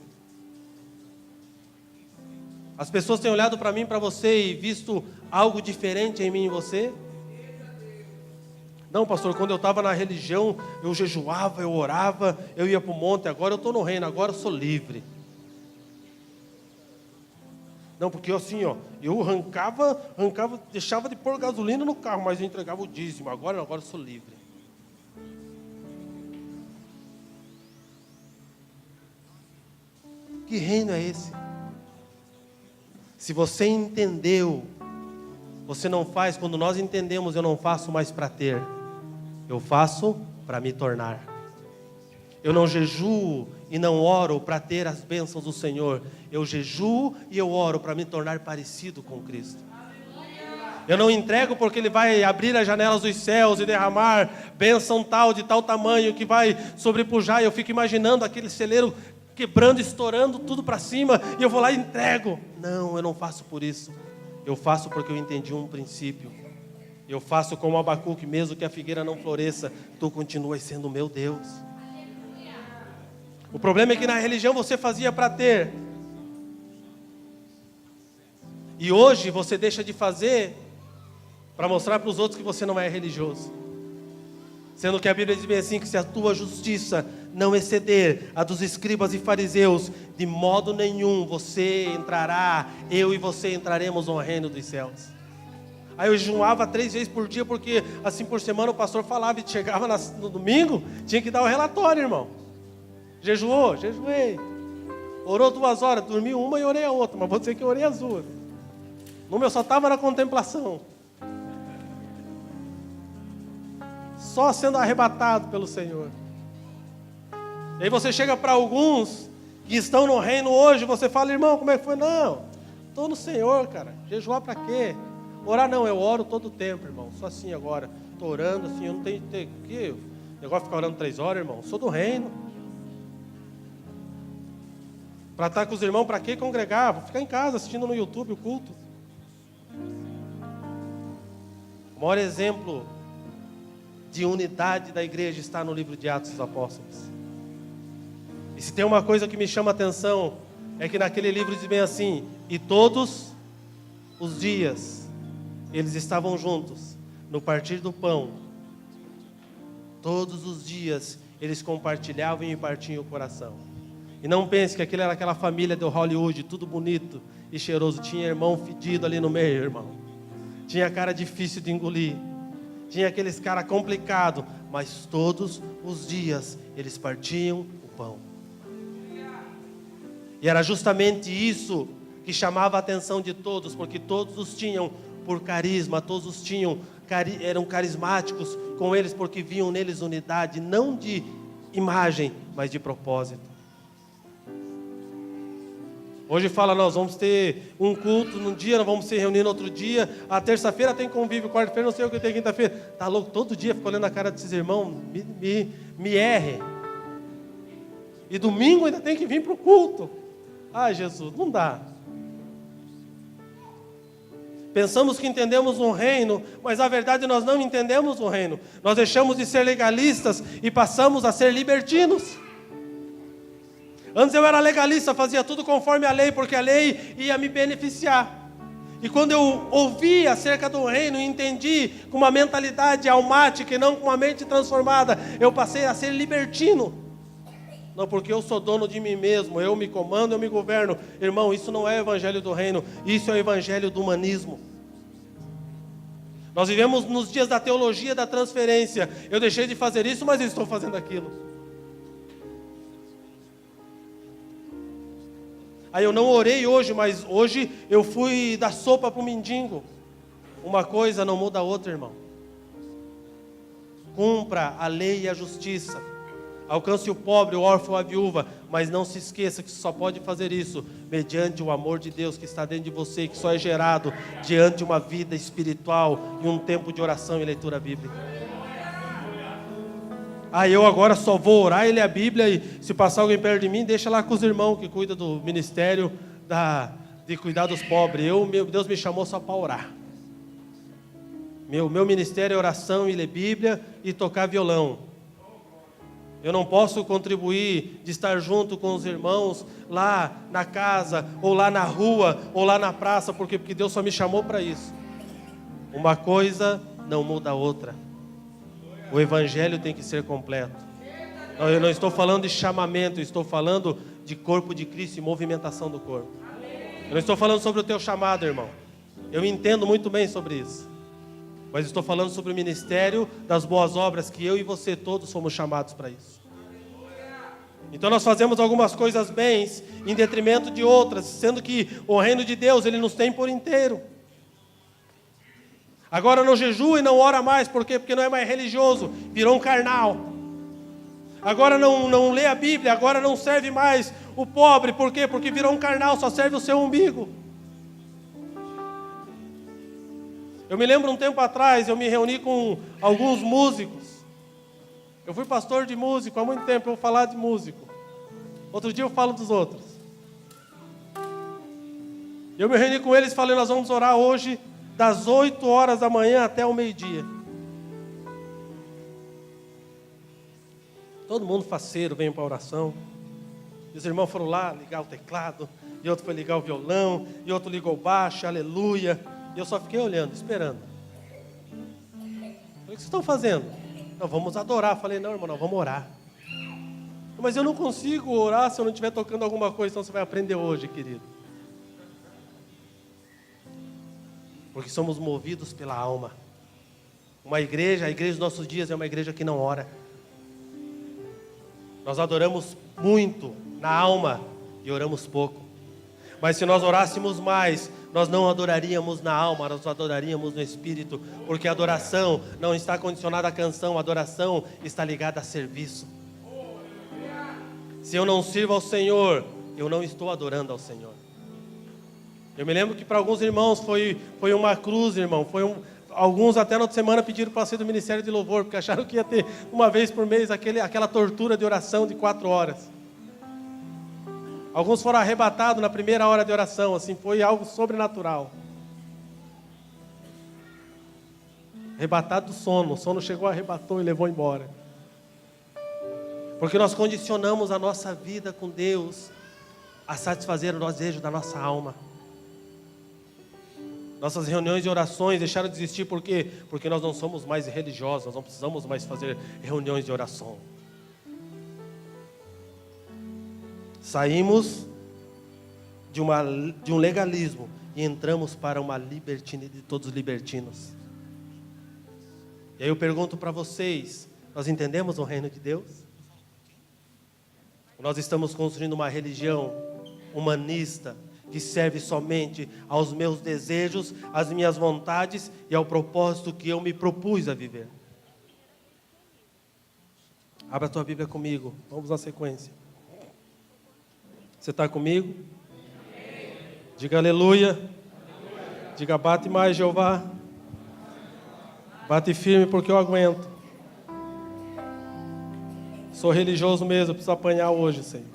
As pessoas têm olhado para mim e para você e visto algo diferente em mim e em você? Não, pastor, quando eu estava na religião, eu jejuava, eu orava, eu ia para o monte, agora eu estou no reino, agora eu sou livre. Não, porque assim, ó, eu arrancava, deixava de pôr gasolina no carro, mas eu entregava o dízimo, agora eu sou livre. Que reino é esse? Se você entendeu, você não faz, quando nós entendemos, eu não faço mais para ter, eu faço para me tornar. Eu não jejuo e não oro para ter as bênçãos do Senhor, eu jejuo e eu oro para me tornar parecido com Cristo. Eu não entrego porque Ele vai abrir as janelas dos céus e derramar bênção tal, de tal tamanho, que vai sobrepujar, e eu fico imaginando aquele celeiro quebrando, estourando tudo para cima, e eu vou lá e entrego. Não, eu não faço por isso. Eu faço porque eu entendi um princípio. Eu faço como Abacuque, mesmo que a figueira não floresça, tu continuas sendo meu Deus. O problema é que na religião você fazia para ter, e hoje você deixa de fazer para mostrar para os outros que você não é religioso. Sendo que a Bíblia diz bem assim, que se a tua justiça não exceder a dos escribas e fariseus, de modo nenhum você entrará, eu e você entraremos no reino dos céus. Aí eu jejuava 3 vezes por dia, porque assim por semana o pastor falava, e chegava no domingo, tinha que dar o relatório, irmão. Jejuou? Jejuei. Orou 2 horas, dormi uma e orei a outra, mas vou dizer que eu orei as 2. No meu só estava na contemplação. Só sendo arrebatado pelo Senhor. E aí você chega para alguns que estão no reino hoje, você fala, irmão, como é que foi? Não, estou no Senhor, cara. Jejuar para quê? Orar não, eu oro todo o tempo, irmão. Só assim agora, estou orando assim, eu não tenho que negócio de ficar orando 3 horas, irmão. Sou do reino. Para estar com os irmãos, para que congregar? Vou ficar em casa assistindo no YouTube o culto. O maior exemplo de unidade da igreja está no livro de Atos dos Apóstolos. E se tem uma coisa que me chama a atenção, é que naquele livro diz bem assim, e todos os dias eles estavam juntos, no partir do pão. Todos os dias eles compartilhavam e partiam o coração. E não pense que aquilo era aquela família do Hollywood, tudo bonito e cheiroso. Tinha irmão fedido ali no meio, irmão. Tinha cara difícil de engolir. Tinha aqueles cara complicado. Mas todos os dias eles partiam o pão. E era justamente isso que chamava a atenção de todos, porque todos os tinham por carisma, todos os eram carismáticos com eles, porque viam neles unidade, não de imagem, mas de propósito. Hoje fala, nós vamos ter um culto num dia, nós vamos se reunir no outro dia, a terça-feira tem convívio, quarta-feira não sei o que tem, quinta-feira. Tá louco? Todo dia fica olhando a cara desses irmãos, me erre. E domingo ainda tem que vir para o culto. Ai, Jesus, não dá. Pensamos que entendemos um reino, mas na verdade nós não entendemos o reino. Nós deixamos de ser legalistas e passamos a ser libertinos. Antes eu era legalista, fazia tudo conforme a lei, porque a lei ia me beneficiar. E quando eu ouvi acerca do reino e entendi com uma mentalidade almática e não com uma mente transformada, eu passei a ser libertino. Não porque eu sou dono de mim mesmo, eu me comando, eu me governo. Irmão, isso não é o evangelho do reino, isso é o evangelho do humanismo. Nós vivemos nos dias da teologia da transferência. Eu deixei de fazer isso, mas eu estou fazendo aquilo. Aí eu não orei hoje, mas hoje eu fui dar sopa para o mendigo. Uma coisa não muda a outra, irmão. Cumpra a lei e a justiça. Alcance o pobre, o órfão, a viúva. Mas não se esqueça que você só pode fazer isso mediante o amor de Deus que está dentro de você, que só é gerado diante de uma vida espiritual e um tempo de oração e leitura bíblica. Eu agora só vou orar e ler a Bíblia, e se passar alguém perto de mim, deixa lá com os irmãos que cuidam do ministério de cuidar dos pobres. Deus me chamou só para orar. Meu ministério é oração e ler Bíblia e tocar violão. Eu não posso contribuir de estar junto com os irmãos lá na casa, ou lá na rua, ou lá na praça, porque Deus só me chamou para isso. Uma coisa não muda a outra. O evangelho tem que ser completo. Não, eu não estou falando de chamamento, eu estou falando de corpo de Cristo e movimentação do corpo. Eu não estou falando sobre o teu chamado, irmão. Eu entendo muito bem sobre isso. Mas estou falando sobre o ministério das boas obras, que eu e você todos fomos chamados para isso. Então nós fazemos algumas coisas bens em detrimento de outras, sendo que o reino de Deus, Ele nos tem por inteiro. Agora não jejua e não ora mais, por quê? Porque não é mais religioso, virou um carnal. Agora não lê a Bíblia, agora não serve mais o pobre, por quê? Porque virou um carnal, só serve o seu umbigo. Eu me lembro um tempo atrás, eu me reuni com alguns músicos. Eu fui pastor de músico há muito tempo, eu vou falar de músico. Outro dia eu falo dos outros. Eu me reuni com eles e falei, nós vamos orar hoje das 8 horas da manhã até o meio-dia. Todo mundo faceiro veio para a oração. E os irmãos foram lá ligar o teclado, e outro foi ligar o violão, e outro ligou o baixo, aleluia. E eu só fiquei olhando, esperando. Falei, o que vocês estão fazendo? Não, vamos adorar. Falei, não, irmão, não, vamos orar. Mas eu não consigo orar se eu não estiver tocando alguma coisa, então você vai aprender hoje, querido. Porque somos movidos pela alma. A igreja dos nossos dias é uma igreja que não ora. Nós adoramos muito na alma e oramos pouco. Mas se nós orássemos mais, nós não adoraríamos na alma, nós adoraríamos no espírito. Porque a adoração não está condicionada à canção, a adoração está ligada a serviço. Se eu não sirvo ao Senhor, eu não estou adorando ao Senhor. Eu me lembro que para alguns irmãos foi uma cruz, irmão. Alguns até na outra semana pediram para ser do Ministério de Louvor, porque acharam que ia ter uma vez por mês aquela tortura de oração de 4 horas. Alguns foram arrebatados na primeira hora de oração, assim, foi algo sobrenatural. Arrebatado do sono, o sono chegou, arrebatou e levou embora. Porque nós condicionamos a nossa vida com Deus a satisfazer o desejo da nossa alma. Nossas reuniões de orações deixaram de existir, por quê? Porque nós não somos mais religiosos, nós não precisamos mais fazer reuniões de oração. Saímos de um legalismo e entramos para uma libertina de todos os libertinos. E aí eu pergunto para vocês, nós entendemos o reino de Deus? Nós estamos construindo uma religião humanista que serve somente aos meus desejos, às minhas vontades e ao propósito que eu me propus a viver. Abra a tua Bíblia comigo, vamos na sequência. Você está comigo? Diga aleluia. Diga bate mais, Jeová. Bate firme porque eu aguento. Sou religioso mesmo, preciso apanhar hoje, Senhor.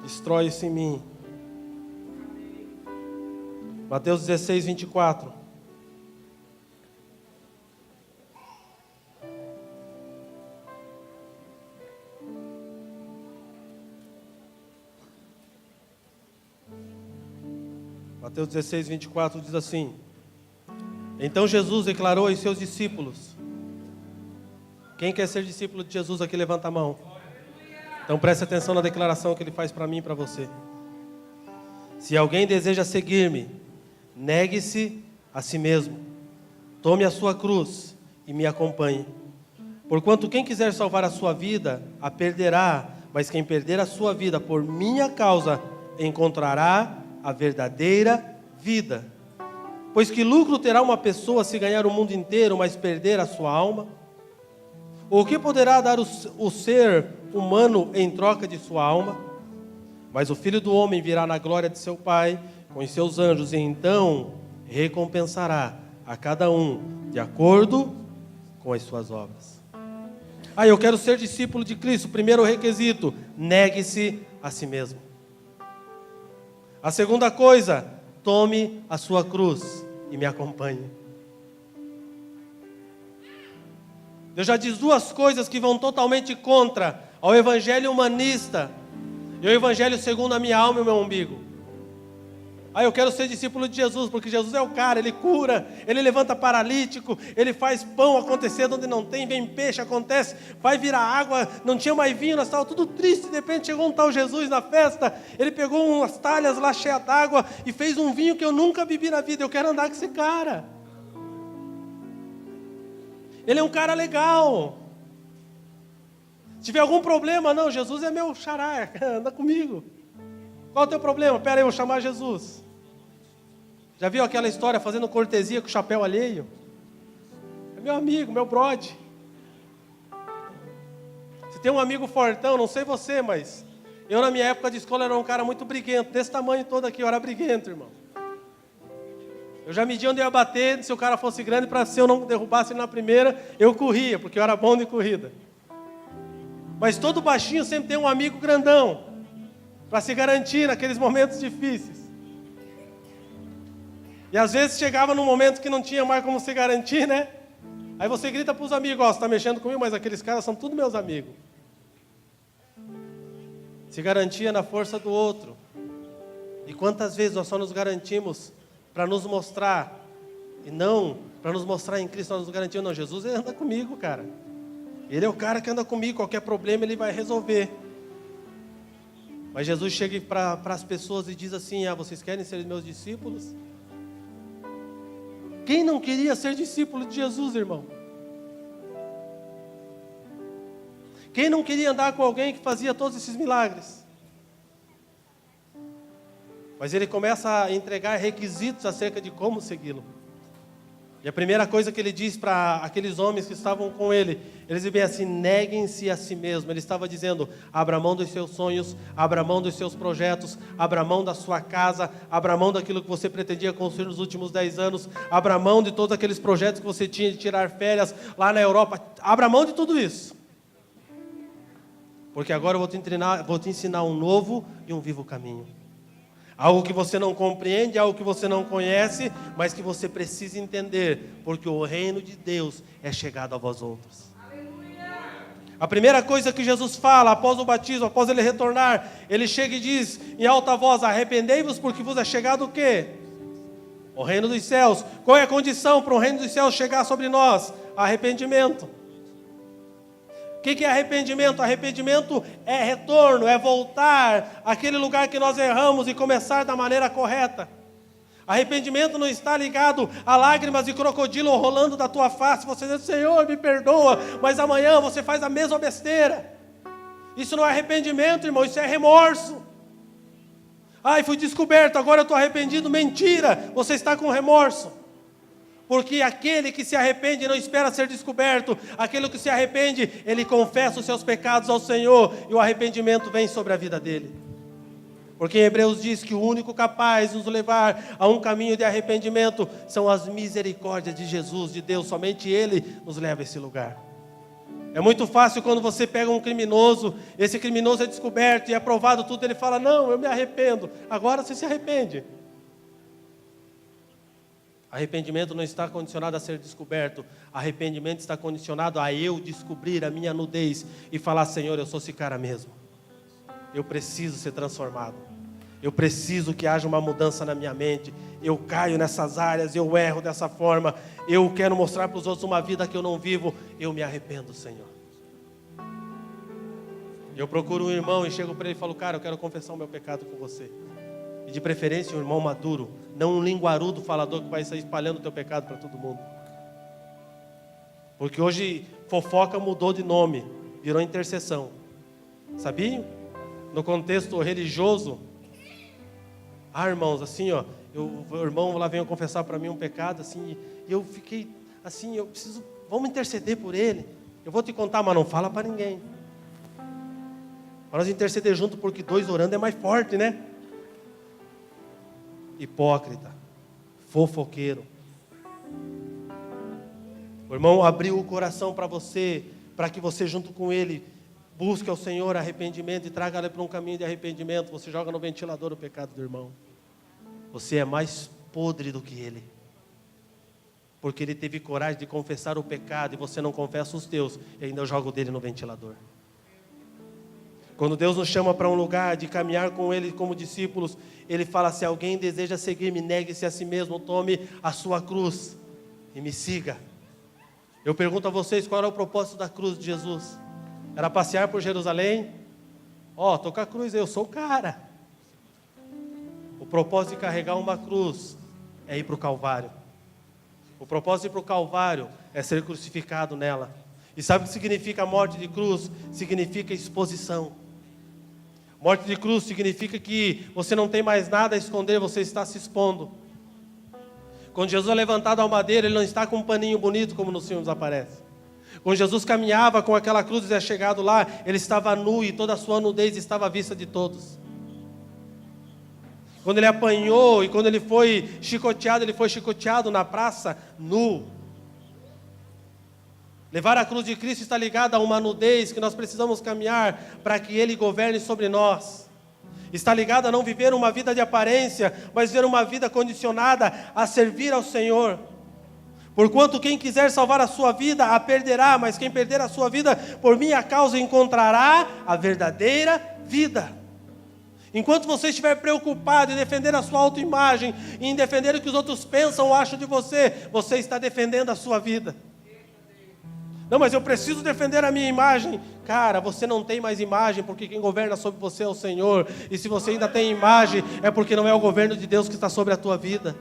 Destrói isso em mim. Mateus 16, 24. Mateus 16, 24 diz assim: Então Jesus declarou aos seus discípulos. Quem quer ser discípulo de Jesus aqui, levanta a mão. Então preste atenção na declaração que ele faz para mim e para você. Se alguém deseja seguir-me, negue-se a si mesmo, tome a sua cruz e me acompanhe. Porquanto quem quiser salvar a sua vida, a perderá, mas quem perder a sua vida por minha causa, encontrará a verdadeira vida. Pois que lucro terá uma pessoa se ganhar o mundo inteiro, mas perder a sua alma? Ou o que poderá dar o ser humano em troca de sua alma? Mas o Filho do Homem virá na glória de seu Pai, com os seus anjos, e então recompensará a cada um de acordo com as suas obras. Eu quero ser discípulo de Cristo. Primeiro requisito, negue-se a si mesmo. A segunda coisa, tome a sua cruz e me acompanhe. Deus já diz duas coisas que vão totalmente contra ao evangelho humanista e ao evangelho segundo a minha alma e o meu umbigo. Eu quero ser discípulo de Jesus, porque Jesus é o cara, Ele cura, Ele levanta paralítico, Ele faz pão acontecer onde não tem, vem peixe, acontece, vai virar água, não tinha mais vinho, nós estávamos tudo triste, de repente chegou um tal Jesus na festa, Ele pegou umas talhas lá cheias d'água e fez um vinho que eu nunca bebi na vida. Eu quero andar com esse cara. Ele é um cara legal. Se tiver algum problema, não, Jesus é meu xará, anda comigo. Qual é o teu problema? Pera aí, eu vou chamar Jesus. Já viu aquela história fazendo cortesia com o chapéu alheio? É meu amigo, meu brode. Se tem um amigo fortão, não sei você, mas eu na minha época de escola era um cara muito briguento, desse tamanho todo aqui, eu era briguento, irmão. Eu já media onde eu ia bater, se o cara fosse grande, para se eu não derrubasse ele na primeira, eu corria, porque eu era bom de corrida. Mas todo baixinho sempre tem um amigo grandão, para se garantir naqueles momentos difíceis. E às vezes chegava num momento que não tinha mais como se garantir, né? Aí você grita para os amigos, você está mexendo comigo, mas aqueles caras são todos meus amigos. Se garantia na força do outro. E quantas vezes nós só nos garantimos para nos mostrar, e não para nos mostrar em Cristo, nós nos garantimos, não, Jesus anda comigo, cara. Ele é o cara que anda comigo, qualquer problema ele vai resolver. Mas Jesus chega para as pessoas e diz assim, vocês querem ser meus discípulos? Quem não queria ser discípulo de Jesus, irmão? Quem não queria andar com alguém que fazia todos esses milagres? Mas ele começa a entregar requisitos acerca de como segui-lo. E a primeira coisa que ele diz para aqueles homens que estavam com ele, eles dizem assim, neguem-se a si mesmo. Ele estava dizendo, abra mão dos seus sonhos, abra mão dos seus projetos, abra mão da sua casa, abra mão daquilo que você pretendia construir nos últimos 10 anos, abra mão de todos aqueles projetos que você tinha de tirar férias lá na Europa, abra mão de tudo isso. Porque agora eu vou te ensinar um novo e um vivo caminho. Algo que você não compreende, algo que você não conhece, mas que você precisa entender, porque o reino de Deus é chegado a vós outros. A primeira coisa que Jesus fala após o batismo, após ele retornar, ele chega e diz em alta voz, arrependei-vos porque vos é chegado o quê? O reino dos céus. Qual é a condição para o reino dos céus chegar sobre nós? Arrependimento. que é arrependimento? Arrependimento é retorno, é voltar àquele lugar que nós erramos e começar da maneira correta. Arrependimento não está ligado a lágrimas de crocodilo rolando da tua face, você diz, Senhor, me perdoa, mas amanhã você faz a mesma besteira. Isso não é arrependimento, irmão, isso é remorso. Ai, fui descoberto, agora eu estou arrependido. Mentira, você está com remorso. Porque aquele que se arrepende não espera ser descoberto. Aquele que se arrepende, ele confessa os seus pecados ao Senhor, e o arrependimento vem sobre a vida dele. Porque em Hebreus diz que o único capaz de nos levar a um caminho de arrependimento são as misericórdias de Jesus, de Deus. Somente Ele nos leva a esse lugar. É muito fácil quando você pega um criminoso, esse criminoso é descoberto e é provado tudo, ele fala, não, eu me arrependo. Agora você se arrepende. Arrependimento não está condicionado a ser descoberto. Arrependimento está condicionado a eu descobrir a minha nudez e falar, Senhor, eu sou esse cara mesmo. Eu preciso ser transformado. Eu preciso que haja uma mudança na minha mente. Eu caio nessas áreas, eu erro dessa forma. Eu quero mostrar para os outros uma vida que eu não vivo. Eu me arrependo, Senhor. Eu procuro um irmão e chego para ele e falo, cara, eu quero confessar o meu pecado com você. E de preferência um irmão maduro, não um linguarudo falador que vai sair espalhando o teu pecado para todo mundo. Porque hoje fofoca mudou de nome, virou intercessão. Sabiam? No contexto religioso, irmãos, assim, ó, o irmão lá veio confessar para mim um pecado, assim, e eu fiquei, assim, eu preciso, vamos interceder por ele. Eu vou te contar, mas não fala para ninguém. Para nós interceder junto, porque 2 orando é mais forte, né? Hipócrita, fofoqueiro. O irmão abriu o coração para você, para que você junto com ele busque ao Senhor arrependimento e traga ele para um caminho de arrependimento. Você joga no ventilador o pecado do irmão. Você é mais podre do que ele. Porque ele teve coragem de confessar o pecado e você não confessa os teus e ainda joga o dele no ventilador. Quando Deus nos chama para um lugar de caminhar com Ele como discípulos, Ele fala, se alguém deseja seguir-me, negue-se a si mesmo, tome a sua cruz e me siga. Eu pergunto a vocês, qual era o propósito da cruz de Jesus? Era passear por Jerusalém? Tô com a cruz, eu sou o cara. O propósito de carregar uma cruz é ir para o Calvário. O propósito de ir para o Calvário é ser crucificado nela. E sabe o que significa a morte de cruz? Significa exposição. Morte de cruz significa que você não tem mais nada a esconder, você está se expondo. Quando Jesus é levantado ao madeiro, Ele não está com um paninho bonito como nos filmes aparece. Quando Jesus caminhava com aquela cruz e é chegado lá, Ele estava nu e toda a sua nudez estava à vista de todos. Quando Ele apanhou e quando Ele foi chicoteado na praça nu. Levar a cruz de Cristo está ligada a uma nudez que nós precisamos caminhar para que Ele governe sobre nós. Está ligado a não viver uma vida de aparência, mas viver uma vida condicionada a servir ao Senhor. Porquanto quem quiser salvar a sua vida, a perderá, mas quem perder a sua vida, por minha causa, encontrará a verdadeira vida. Enquanto você estiver preocupado em defender a sua autoimagem, em defender o que os outros pensam ou acham de você, você está defendendo a sua vida. Não, mas eu preciso defender a minha imagem. Cara, você não tem mais imagem, porque quem governa sobre você é o Senhor. E se você ainda tem imagem, é porque não é o governo de Deus que está sobre a tua vida.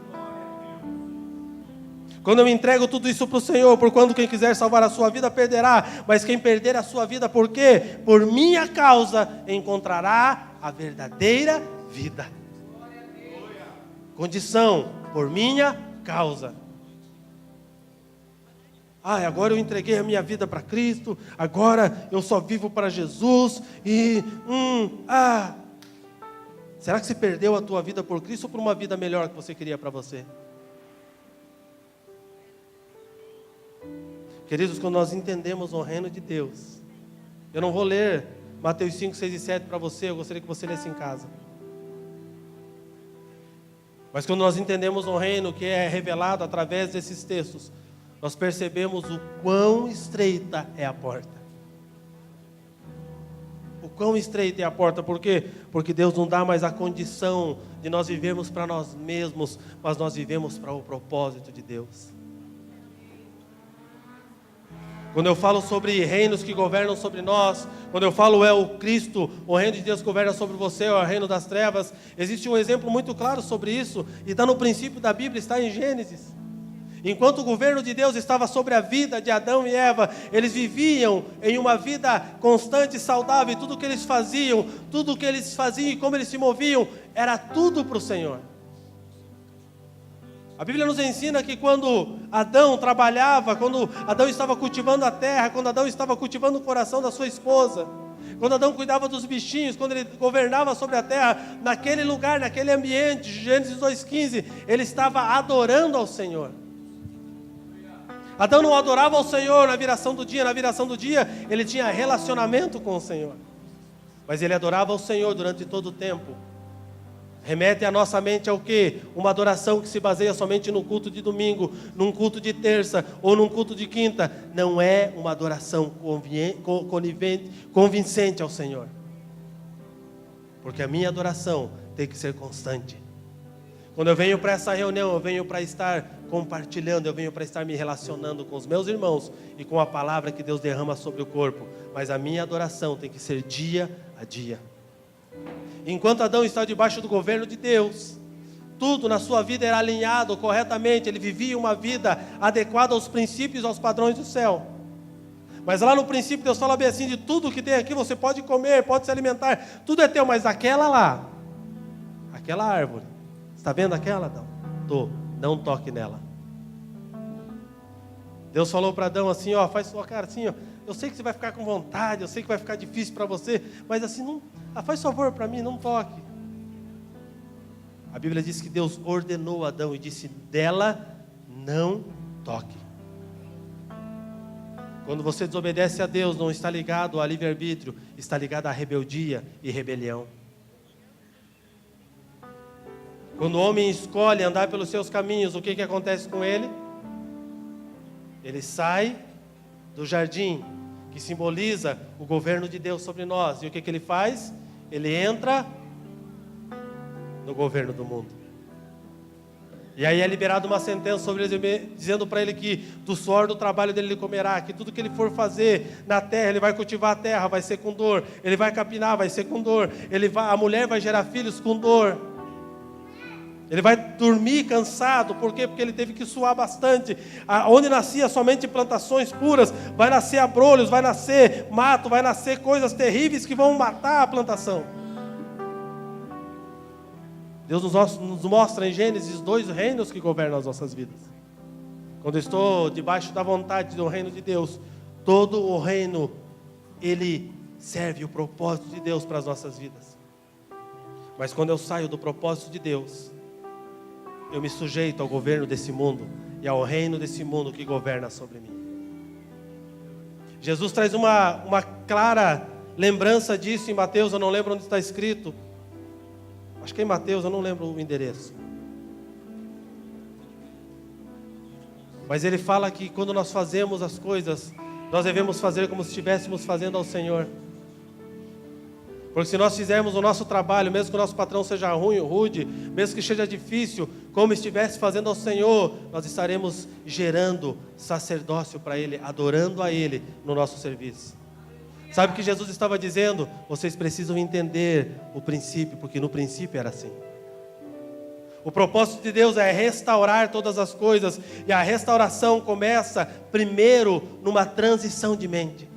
Quando eu entrego tudo isso para o Senhor, por quando quem quiser salvar a sua vida perderá, mas quem perder a sua vida, por quê? Por minha causa, encontrará a verdadeira vida. Condição, por minha causa. Agora eu entreguei a minha vida para Cristo, agora eu só vivo para Jesus, Será que você perdeu a tua vida por Cristo ou por uma vida melhor que você queria para você? Queridos, quando nós entendemos o reino de Deus, eu não vou ler Mateus 5, 6 e 7 para você, eu gostaria que você lesse em casa. Mas quando nós entendemos o reino que é revelado através desses textos, nós percebemos o quão estreita é a porta. O quão estreita é a porta, por quê? Porque Deus não dá mais a condição de nós vivermos para nós mesmos, mas nós vivemos para o propósito de Deus. Quando eu falo sobre reinos que governam sobre nós, quando eu falo é o Cristo, o reino de Deus que governa sobre você, é o reino das trevas, existe um exemplo muito claro sobre isso, e está no princípio da Bíblia, está em Gênesis. Enquanto o governo de Deus estava sobre a vida de Adão e Eva, eles viviam em uma vida constante e saudável, e tudo que eles faziam e como eles se moviam, era tudo para o Senhor. A Bíblia nos ensina que quando Adão trabalhava, quando Adão estava cultivando a terra, quando Adão estava cultivando o coração da sua esposa, quando Adão cuidava dos bichinhos, quando ele governava sobre a terra, naquele lugar, naquele ambiente, Gênesis 2,15, ele estava adorando ao Senhor. Adão não adorava ao Senhor na viração do dia ele tinha relacionamento com o Senhor. Mas ele adorava ao Senhor durante todo o tempo. Remete a nossa mente ao quê? Uma adoração que se baseia somente no culto de domingo, num culto de terça ou num culto de quinta. Não é uma adoração convincente ao Senhor. Porque a minha adoração tem que ser constante. Quando eu venho para essa reunião, eu venho para estar compartilhando, eu venho para estar me relacionando com os meus irmãos e com a palavra que Deus derrama sobre o corpo. Mas a minha adoração tem que ser dia a dia. Enquanto Adão está debaixo do governo de Deus, tudo na sua vida era alinhado corretamente, ele vivia uma vida adequada aos princípios, aos padrões do céu. Mas lá no princípio Deus fala bem assim, de tudo que tem aqui você pode comer, pode se alimentar, tudo é teu, mas aquela lá, aquela árvore, está vendo aquela, Adão? Não toque nela. Deus falou para Adão assim, ó, faz sua cara assim, ó, eu sei que você vai ficar com vontade, eu sei que vai ficar difícil para você, mas assim, não, faz favor para mim, não toque. A Bíblia diz que Deus ordenou a Adão e disse, dela não toque. Quando você desobedece a Deus, não está ligado a livre-arbítrio, está ligado à rebeldia e rebelião. Quando o homem escolhe andar pelos seus caminhos, o que acontece com ele? Ele sai do jardim, que simboliza o governo de Deus sobre nós. E o que ele faz? Ele entra no governo do mundo. E aí é liberada uma sentença sobre ele, dizendo para ele que do suor do trabalho dele ele comerá, que tudo que ele for fazer na terra, ele vai cultivar a terra, vai ser com dor, ele vai capinar, vai ser com dor, a mulher vai gerar filhos com dor. Ele vai dormir cansado, por quê? Porque ele teve que suar bastante. Onde nascia somente plantações puras, vai nascer abrolhos, vai nascer mato, vai nascer coisas terríveis que vão matar a plantação. Deus nos mostra em Gênesis 2 reinos que governam as nossas vidas. Quando eu estou debaixo da vontade do reino de Deus, todo o reino, ele serve o propósito de Deus para as nossas vidas. Mas quando eu saio do propósito de Deus, eu me sujeito ao governo desse mundo e ao reino desse mundo que governa sobre mim. Jesus traz uma clara lembrança disso em Mateus, eu não lembro onde está escrito. Acho que é em Mateus, eu não lembro o endereço. Mas ele fala que quando nós fazemos as coisas, nós devemos fazer como se estivéssemos fazendo ao Senhor. Porque se nós fizermos o nosso trabalho, mesmo que o nosse patrão seja ruim ou rude, mesmo que seja difícil, como estivesse fazendo ao Senhor, nós estaremos gerando sacerdócio para Ele, adorando a Ele no nosso serviço. Sabe o que Jesus estava dizendo? Vocês precisam entender o princípio, porque no princípio era assim. O propósito de Deus é restaurar todas as coisas, e a restauração começa primeiro numa transição de mente.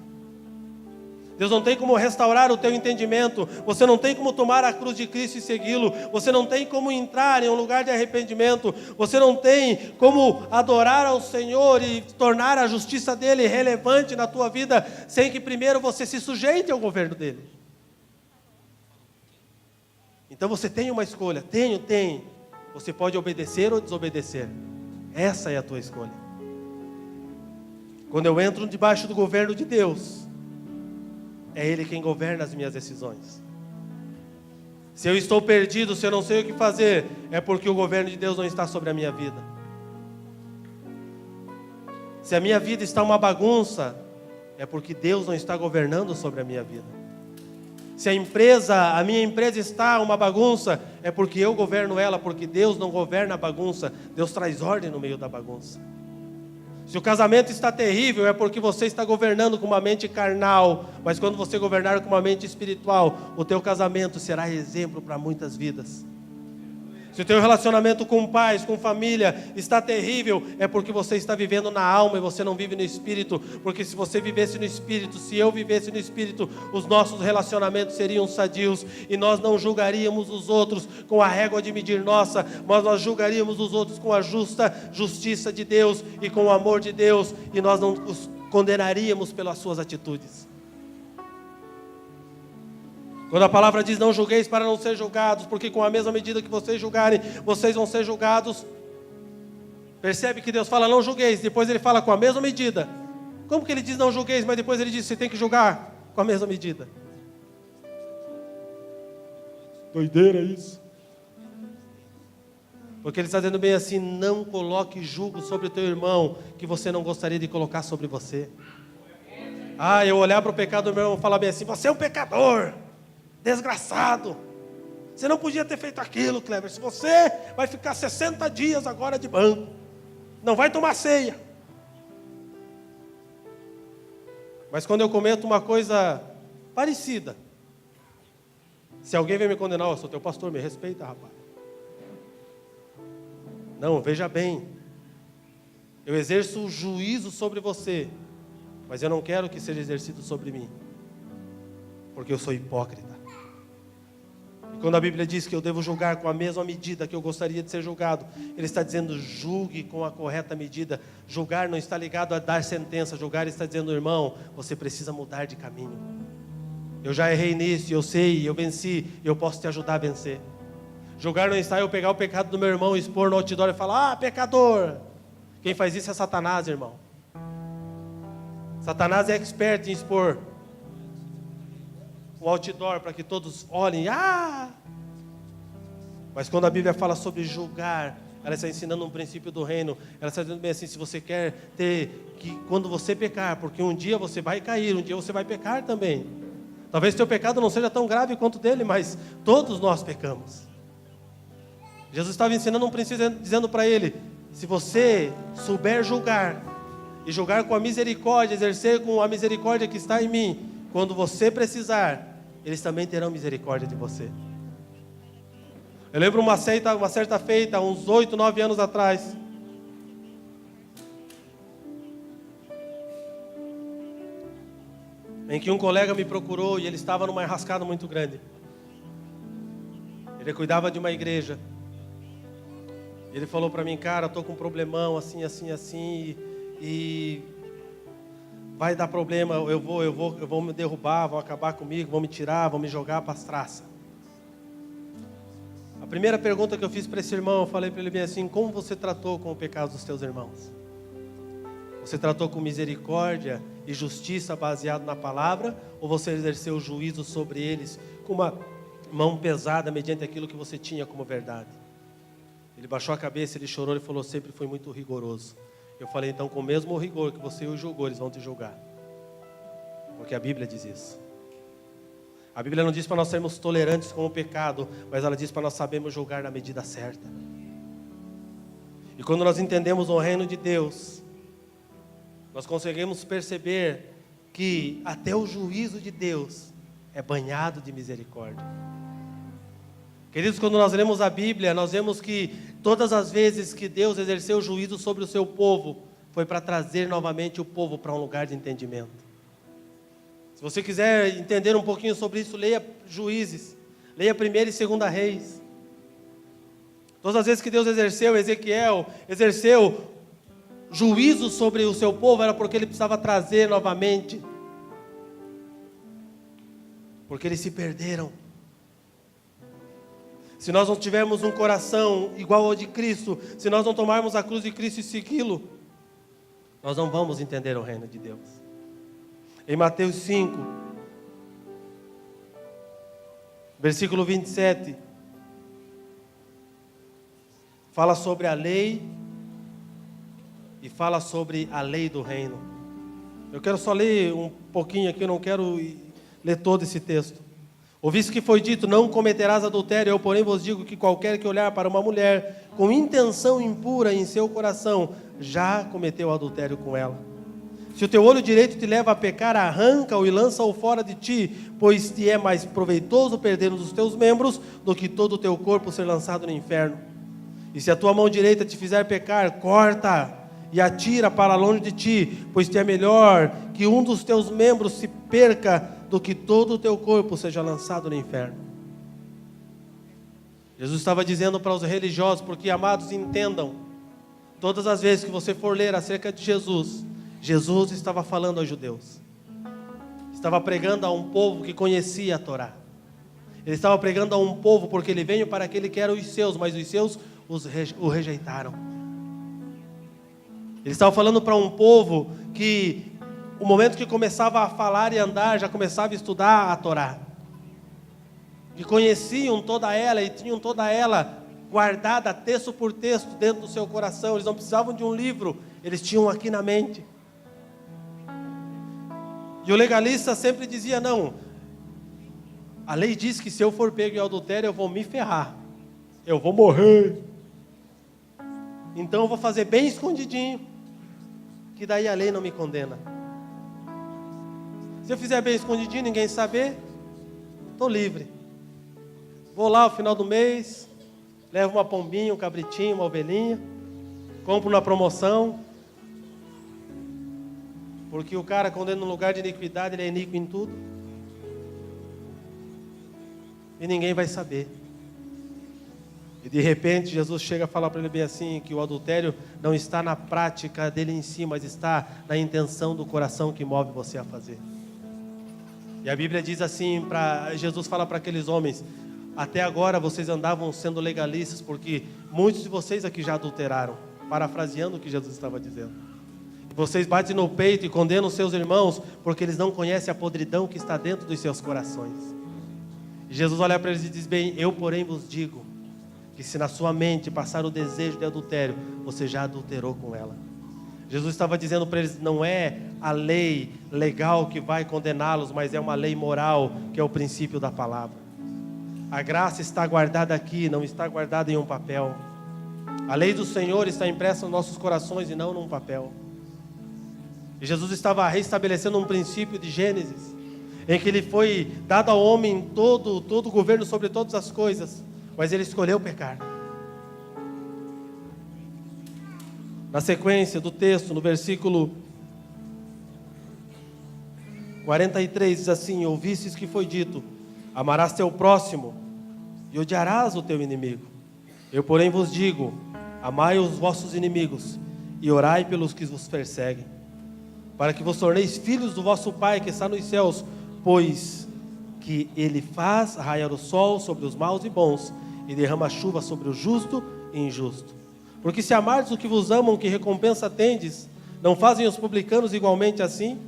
Deus não tem como restaurar o teu entendimento, você não tem como tomar a cruz de Cristo e segui-lo, você não tem como entrar em um lugar de arrependimento, você não tem como adorar ao Senhor e tornar a justiça dEle relevante na tua vida, sem que primeiro você se sujeite ao governo dEle. Então você tem uma escolha, tem, você pode obedecer ou desobedecer, essa é a tua escolha. Quando eu entro debaixo do governo de Deus, é Ele quem governa as minhas decisões. Se eu estou perdido, se eu não sei o que fazer, é porque o governo de Deus não está sobre a minha vida. Se a minha vida está uma bagunça, é porque Deus não está governando sobre a minha vida. Se a minha empresa está uma bagunça, é porque eu governo ela, porque Deus não governa a bagunça, Deus traz ordem no meio da bagunça. Se o casamento está terrível, é porque você está governando com uma mente carnal. Mas quando você governar com uma mente espiritual, o teu casamento será exemplo para muitas vidas. Se o teu relacionamento com pais, com família está terrível, é porque você está vivendo na alma e você não vive no espírito. Porque se você vivesse no espírito, se eu vivesse no espírito, os nossos relacionamentos seriam sadios e nós não julgaríamos os outros com a régua de medir nossa, mas nós julgaríamos os outros com a justiça de Deus e com o amor de Deus, e nós não os condenaríamos pelas suas atitudes. Quando a palavra diz não julgueis para não ser julgados, porque com a mesma medida que vocês julgarem, vocês vão ser julgados. Percebe que Deus fala não julgueis, depois ele fala com a mesma medida. Como que ele diz não julgueis, mas depois ele diz você tem que julgar com a mesma medida? Doideira isso. Porque ele está dizendo bem assim, não coloque julgo sobre o teu irmão que você não gostaria de colocar sobre você. Eu olhar para o pecado do meu irmão e falar bem assim, você é um pecador. Desgraçado, você não podia ter feito aquilo, Kleber. Se você vai ficar 60 dias agora de banco, não vai tomar ceia. Mas quando eu cometo uma coisa parecida, se alguém vem me condenar, eu sou teu pastor, me respeita, rapaz. Não, veja bem, eu exerço o juízo sobre você, mas eu não quero que seja exercido sobre mim, porque eu sou hipócrita. E quando a Bíblia diz que eu devo julgar com a mesma medida que eu gostaria de ser julgado, ele está dizendo julgue com a correta medida. Julgar não está ligado a dar sentença, julgar está dizendo, irmão, você precisa mudar de caminho. Eu já errei nisso, eu sei, eu venci, eu posso te ajudar a vencer. Julgar não está eu pegar o pecado do meu irmão, expor no outdoor e falar, pecador. Quem faz isso é Satanás, irmão. Satanás é expert em expor o outdoor para que todos olhem, Mas quando a Bíblia fala sobre julgar, ela está ensinando um princípio do reino. Ela está dizendo bem assim, se você quer ter que quando você pecar, porque um dia você vai cair, um dia você vai pecar também. Talvez teu pecado não seja tão grave quanto dele, mas todos nós pecamos. Jesus estava ensinando um princípio, dizendo para ele, se você souber julgar, e julgar com a misericórdia, exercer com a misericórdia que está em mim, quando você precisar, eles também terão misericórdia de você. Eu lembro uma certa feita, uns 8, 9 anos atrás. Em que um colega me procurou e ele estava numa enrascada muito grande. Ele cuidava de uma igreja. Ele falou para mim, cara, eu estou com um problemão assim, e vai dar problema, eu vou me derrubar, vão acabar comigo, vão me tirar, vão me jogar para as traças. A primeira pergunta que eu fiz para esse irmão, eu falei para ele bem assim, como você tratou com o pecado dos teus irmãos? Você tratou com misericórdia e justiça baseado na palavra, ou você exerceu juízo sobre eles com uma mão pesada mediante aquilo que você tinha como verdade? Ele baixou a cabeça, ele chorou e falou, sempre fui muito rigoroso. Eu falei, então com o mesmo rigor que você os julgou, eles vão te julgar. Porque a Bíblia diz isso. A Bíblia não diz para nós sermos tolerantes com o pecado, mas ela diz para nós sabermos julgar na medida certa. E quando nós entendemos o reino de Deus, nós conseguimos perceber que até o juízo de Deus é banhado de misericórdia. Queridos, quando nós lemos a Bíblia, nós vemos que todas as vezes que Deus exerceu juízo sobre o seu povo, foi para trazer novamente o povo para um lugar de entendimento. Se você quiser entender um pouquinho sobre isso, leia Juízes, leia 1ª e 2ª Reis. Todas as vezes que Deus Ezequiel exerceu juízo sobre o seu povo, era porque ele precisava trazer novamente, porque eles se perderam. Se nós não tivermos um coração igual ao de Cristo, se nós não tomarmos a cruz de Cristo e segui-lo, nós não vamos entender o reino de Deus. Em Mateus 5, versículo 27, fala sobre a lei e fala sobre a lei do reino. Eu quero só ler um pouquinho aqui, eu não quero ler todo esse texto. Ouviste que foi dito, não cometerás adultério. Eu, porém, vos digo que qualquer que olhar para uma mulher com intenção impura em seu coração, já cometeu adultério com ela. Se o teu olho direito te leva a pecar, arranca-o e lança-o fora de ti, pois te é mais proveitoso perder um dos teus membros do que todo o teu corpo ser lançado no inferno. E se a tua mão direita te fizer pecar, corta e atira para longe de ti, pois te é melhor que um dos teus membros se perca do que todo o teu corpo seja lançado no inferno. Jesus estava dizendo para os religiosos, porque, amados, entendam, todas as vezes que você for ler acerca de Jesus, Jesus estava falando aos judeus, estava pregando a um povo que conhecia a Torá, ele estava pregando a um povo porque ele veio para aquele que eram os seus, mas os seus o rejeitaram. Ele estava falando para um povo que o momento que começava a falar e andar, já começava a estudar a Torá, que conheciam toda ela e tinham toda ela guardada texto por texto dentro do seu coração. Eles não precisavam de um livro, eles tinham aqui na mente. E o legalista sempre dizia, não, a lei diz que se eu for pego em adultério eu vou me ferrar, eu vou morrer, então eu vou fazer bem escondidinho, que daí a lei não me condena. Se eu fizer bem escondidinho, ninguém saber, estou livre. Vou lá no final do mês, levo uma pombinha, um cabritinho, uma ovelhinha, compro na promoção, porque o cara, quando é no lugar de iniquidade, ele é iníquo em tudo, e ninguém vai saber. E de repente Jesus chega a falar para ele bem assim, que o adultério não está na prática dele em si, mas está na intenção do coração que move você a fazer. E a Bíblia diz assim, Jesus fala para aqueles homens, até agora vocês andavam sendo legalistas, porque muitos de vocês aqui já adulteraram, parafraseando o que Jesus estava dizendo. Vocês batem no peito e condenam seus irmãos, porque eles não conhecem a podridão que está dentro dos seus corações. E Jesus olha para eles e diz bem, eu porém vos digo, que se na sua mente passar o desejo de adultério, você já adulterou com ela. Jesus estava dizendo para eles, não é a lei legal que vai condená-los, mas é uma lei moral, que é o princípio da palavra. A graça está guardada aqui, não está guardada em um papel. A lei do Senhor está impressa nos nossos corações e não num papel. E Jesus estava restabelecendo um princípio de Gênesis, em que ele foi dado ao homem todo o governo sobre todas as coisas, mas ele escolheu pecar. Na sequência do texto, no versículo 43, diz assim, ouvistes que foi dito, amarás teu próximo e odiarás o teu inimigo. Eu, porém, vos digo, amai os vossos inimigos e orai pelos que vos perseguem, para que vos torneis filhos do vosso Pai que está nos céus, pois que ele faz raiar o sol sobre os maus e bons e derrama chuva sobre o justo e injusto. Porque se amardes o que vos amam, que recompensa tendes? Não fazem os publicanos igualmente assim?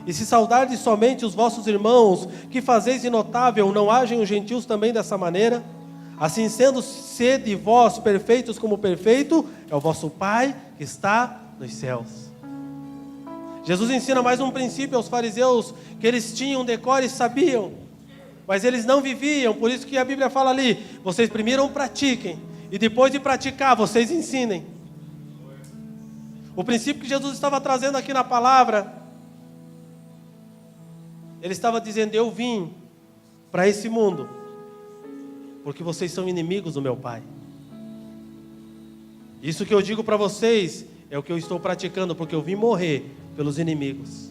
E se saudardes somente os vossos irmãos, que fazeis de notável, não agem os gentios também dessa maneira? Assim sendo, sede vós perfeitos como perfeito é o vosso Pai que está nos céus. Jesus ensina mais um princípio aos fariseus, que eles tinham decoro e sabiam, mas eles não viviam. Por isso que a Bíblia fala ali, vocês primeiro pratiquem, e depois de praticar, vocês ensinem. O princípio que Jesus estava trazendo aqui na palavra, ele estava dizendo, eu vim para esse mundo, porque vocês são inimigos do meu Pai. Isso que eu digo para vocês, é o que eu estou praticando, porque eu vim morrer pelos inimigos.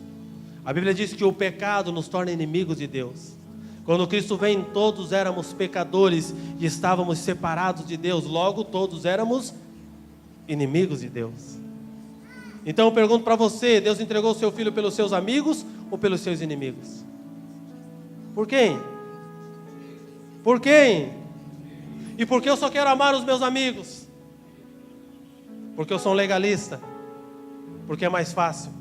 A Bíblia diz que o pecado nos torna inimigos de Deus. Quando Cristo vem, todos éramos pecadores e estávamos separados de Deus, logo todos éramos inimigos de Deus. Então eu pergunto para você, Deus entregou o seu Filho pelos seus amigos ou pelos seus inimigos? Por quem? Por quem? E por que eu só quero amar os meus amigos? Porque eu sou um legalista? Porque é mais fácil?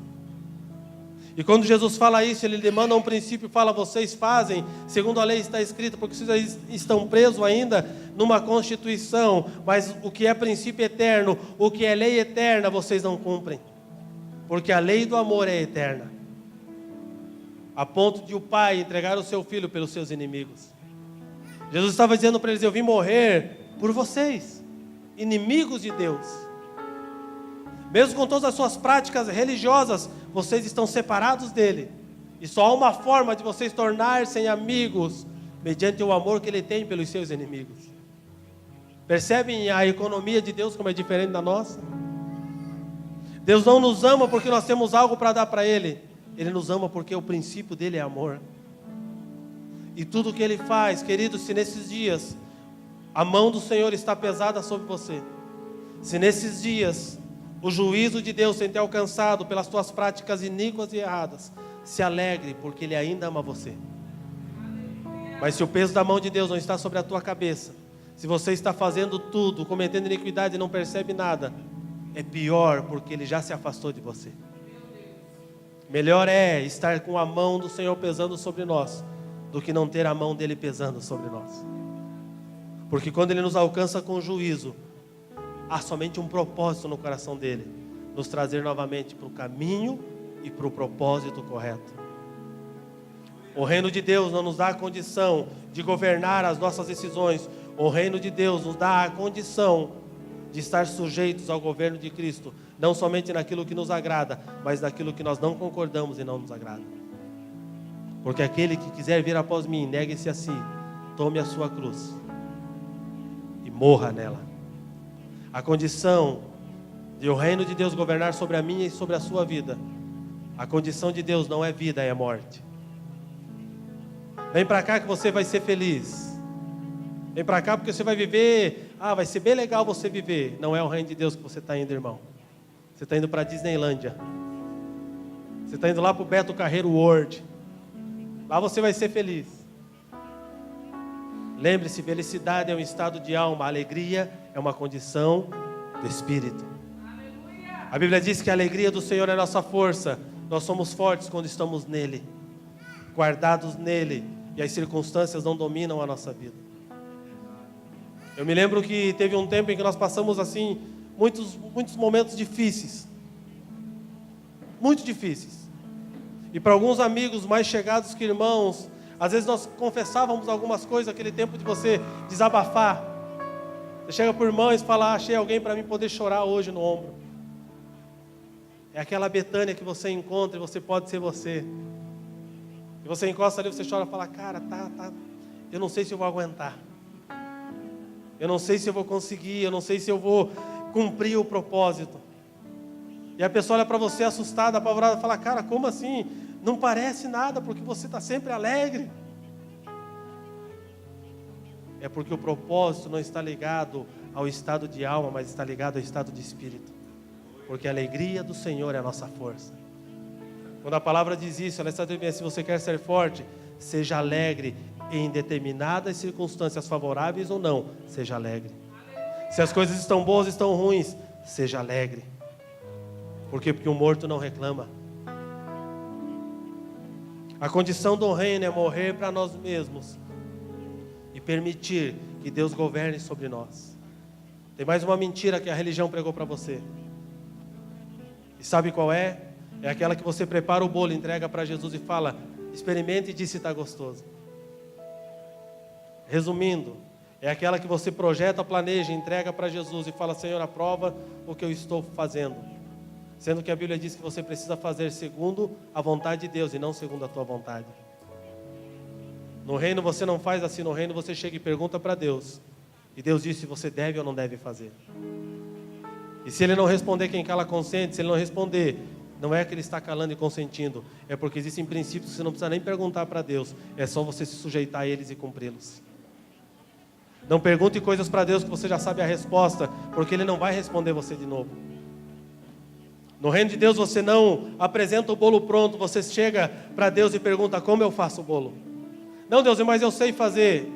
E quando Jesus fala isso, ele demanda um princípio, fala, vocês fazem, segundo a lei está escrita, porque vocês estão presos ainda numa constituição, mas o que é princípio eterno, o que é lei eterna, vocês não cumprem, porque a lei do amor é eterna, a ponto de o Pai entregar o seu Filho pelos seus inimigos. Jesus estava dizendo para eles: eu vim morrer por vocês, inimigos de Deus. Mesmo com todas as suas práticas religiosas, vocês estão separados dele. E só há uma forma de vocês tornar-se amigos, mediante o amor que ele tem pelos seus inimigos. Percebem a economia de Deus como é diferente da nossa? Deus não nos ama porque nós temos algo para dar para Ele. Ele nos ama porque o princípio dele é amor. E tudo que Ele faz, queridos, se nesses dias a mão do Senhor está pesada sobre você, se nesses dias o juízo de Deus tem te alcançado pelas tuas práticas iníquas e erradas, se alegre, porque Ele ainda ama você. Mas se o peso da mão de Deus não está sobre a tua cabeça, se você está fazendo tudo, cometendo iniquidade e não percebe nada, é pior, porque Ele já se afastou de você. Melhor é estar com a mão do Senhor pesando sobre nós, do que não ter a mão dEle pesando sobre nós. Porque quando Ele nos alcança com juízo, há somente um propósito no coração dEle: nos trazer novamente para o caminho e para o propósito correto. O reino de Deus não nos dá a condição de governar as nossas decisões. O reino de Deus nos dá a condição de estar sujeitos ao governo de Cristo, não somente naquilo que nos agrada, mas naquilo que nós não concordamos e não nos agrada. Porque aquele que quiser vir após mim, negue-se a si, tome a sua cruz e morra nela. A condição de o reino de Deus governar sobre a minha e sobre a sua vida, a condição de Deus não é vida, é morte. Vem para cá que você vai ser feliz. Vem para cá porque você vai viver. Vai ser bem legal você viver. Não é o reino de Deus que você está indo, irmão. Você está indo para a Disneylândia. Você está indo lá para o Beto Carreiro World. Lá você vai ser feliz. Lembre-se, felicidade é um estado de alma. Alegria é uma condição do espírito. A Bíblia diz que a alegria do Senhor é nossa força. Nós somos fortes quando estamos nele, guardados nele, e as circunstâncias não dominam a nossa vida. Eu me lembro que teve um tempo em que nós passamos assim muitos momentos difíceis, muito difíceis. E para alguns amigos mais chegados que irmãos, às vezes nós confessávamos algumas coisas, aquele tempo de você desabafar. Você chega para o irmão e fala: achei alguém para mim poder chorar hoje no ombro. É aquela Betânia que você encontra e você pode ser você. E você encosta ali, você chora e fala: cara, eu não sei se eu vou aguentar. Eu não sei se eu vou conseguir, eu não sei se eu vou cumprir o propósito. E a pessoa olha para você assustada, apavorada, e fala: cara, como assim? Não parece nada, porque você está sempre alegre. É porque o propósito não está ligado ao estado de alma, mas está ligado ao estado de espírito. Porque a alegria do Senhor é a nossa força. Quando a palavra diz isso, ela está dizendo: se você quer ser forte, seja alegre em determinadas circunstâncias, favoráveis ou não, seja alegre. Se as coisas estão boas, estão ruins, seja alegre. Por quê? Porque o morto não reclama. A condição do reino é morrer para nós mesmos e permitir que Deus governe sobre nós. Tem mais uma mentira que a religião pregou para você. E sabe qual é? É aquela que você prepara o bolo, entrega para Jesus e fala: experimente e diz se está gostoso. Resumindo, é aquela que você projeta, planeja, entrega para Jesus e fala: Senhor, aprova o que eu estou fazendo. Sendo que a Bíblia diz que você precisa fazer segundo a vontade de Deus e não segundo a tua vontade. No reino você não faz assim, no reino você chega e pergunta para Deus. E Deus diz se você deve ou não deve fazer. E se Ele não responder, quem cala consente. Se Ele não responder, não é que Ele está calando e consentindo. É porque existem princípios que você não precisa nem perguntar para Deus. É só você se sujeitar a eles e cumpri-los. Não pergunte coisas para Deus que você já sabe a resposta, porque Ele não vai responder você de novo. No reino de Deus você não apresenta o bolo pronto, você chega para Deus e pergunta: como eu faço o bolo? Não, Deus, mas eu sei fazer.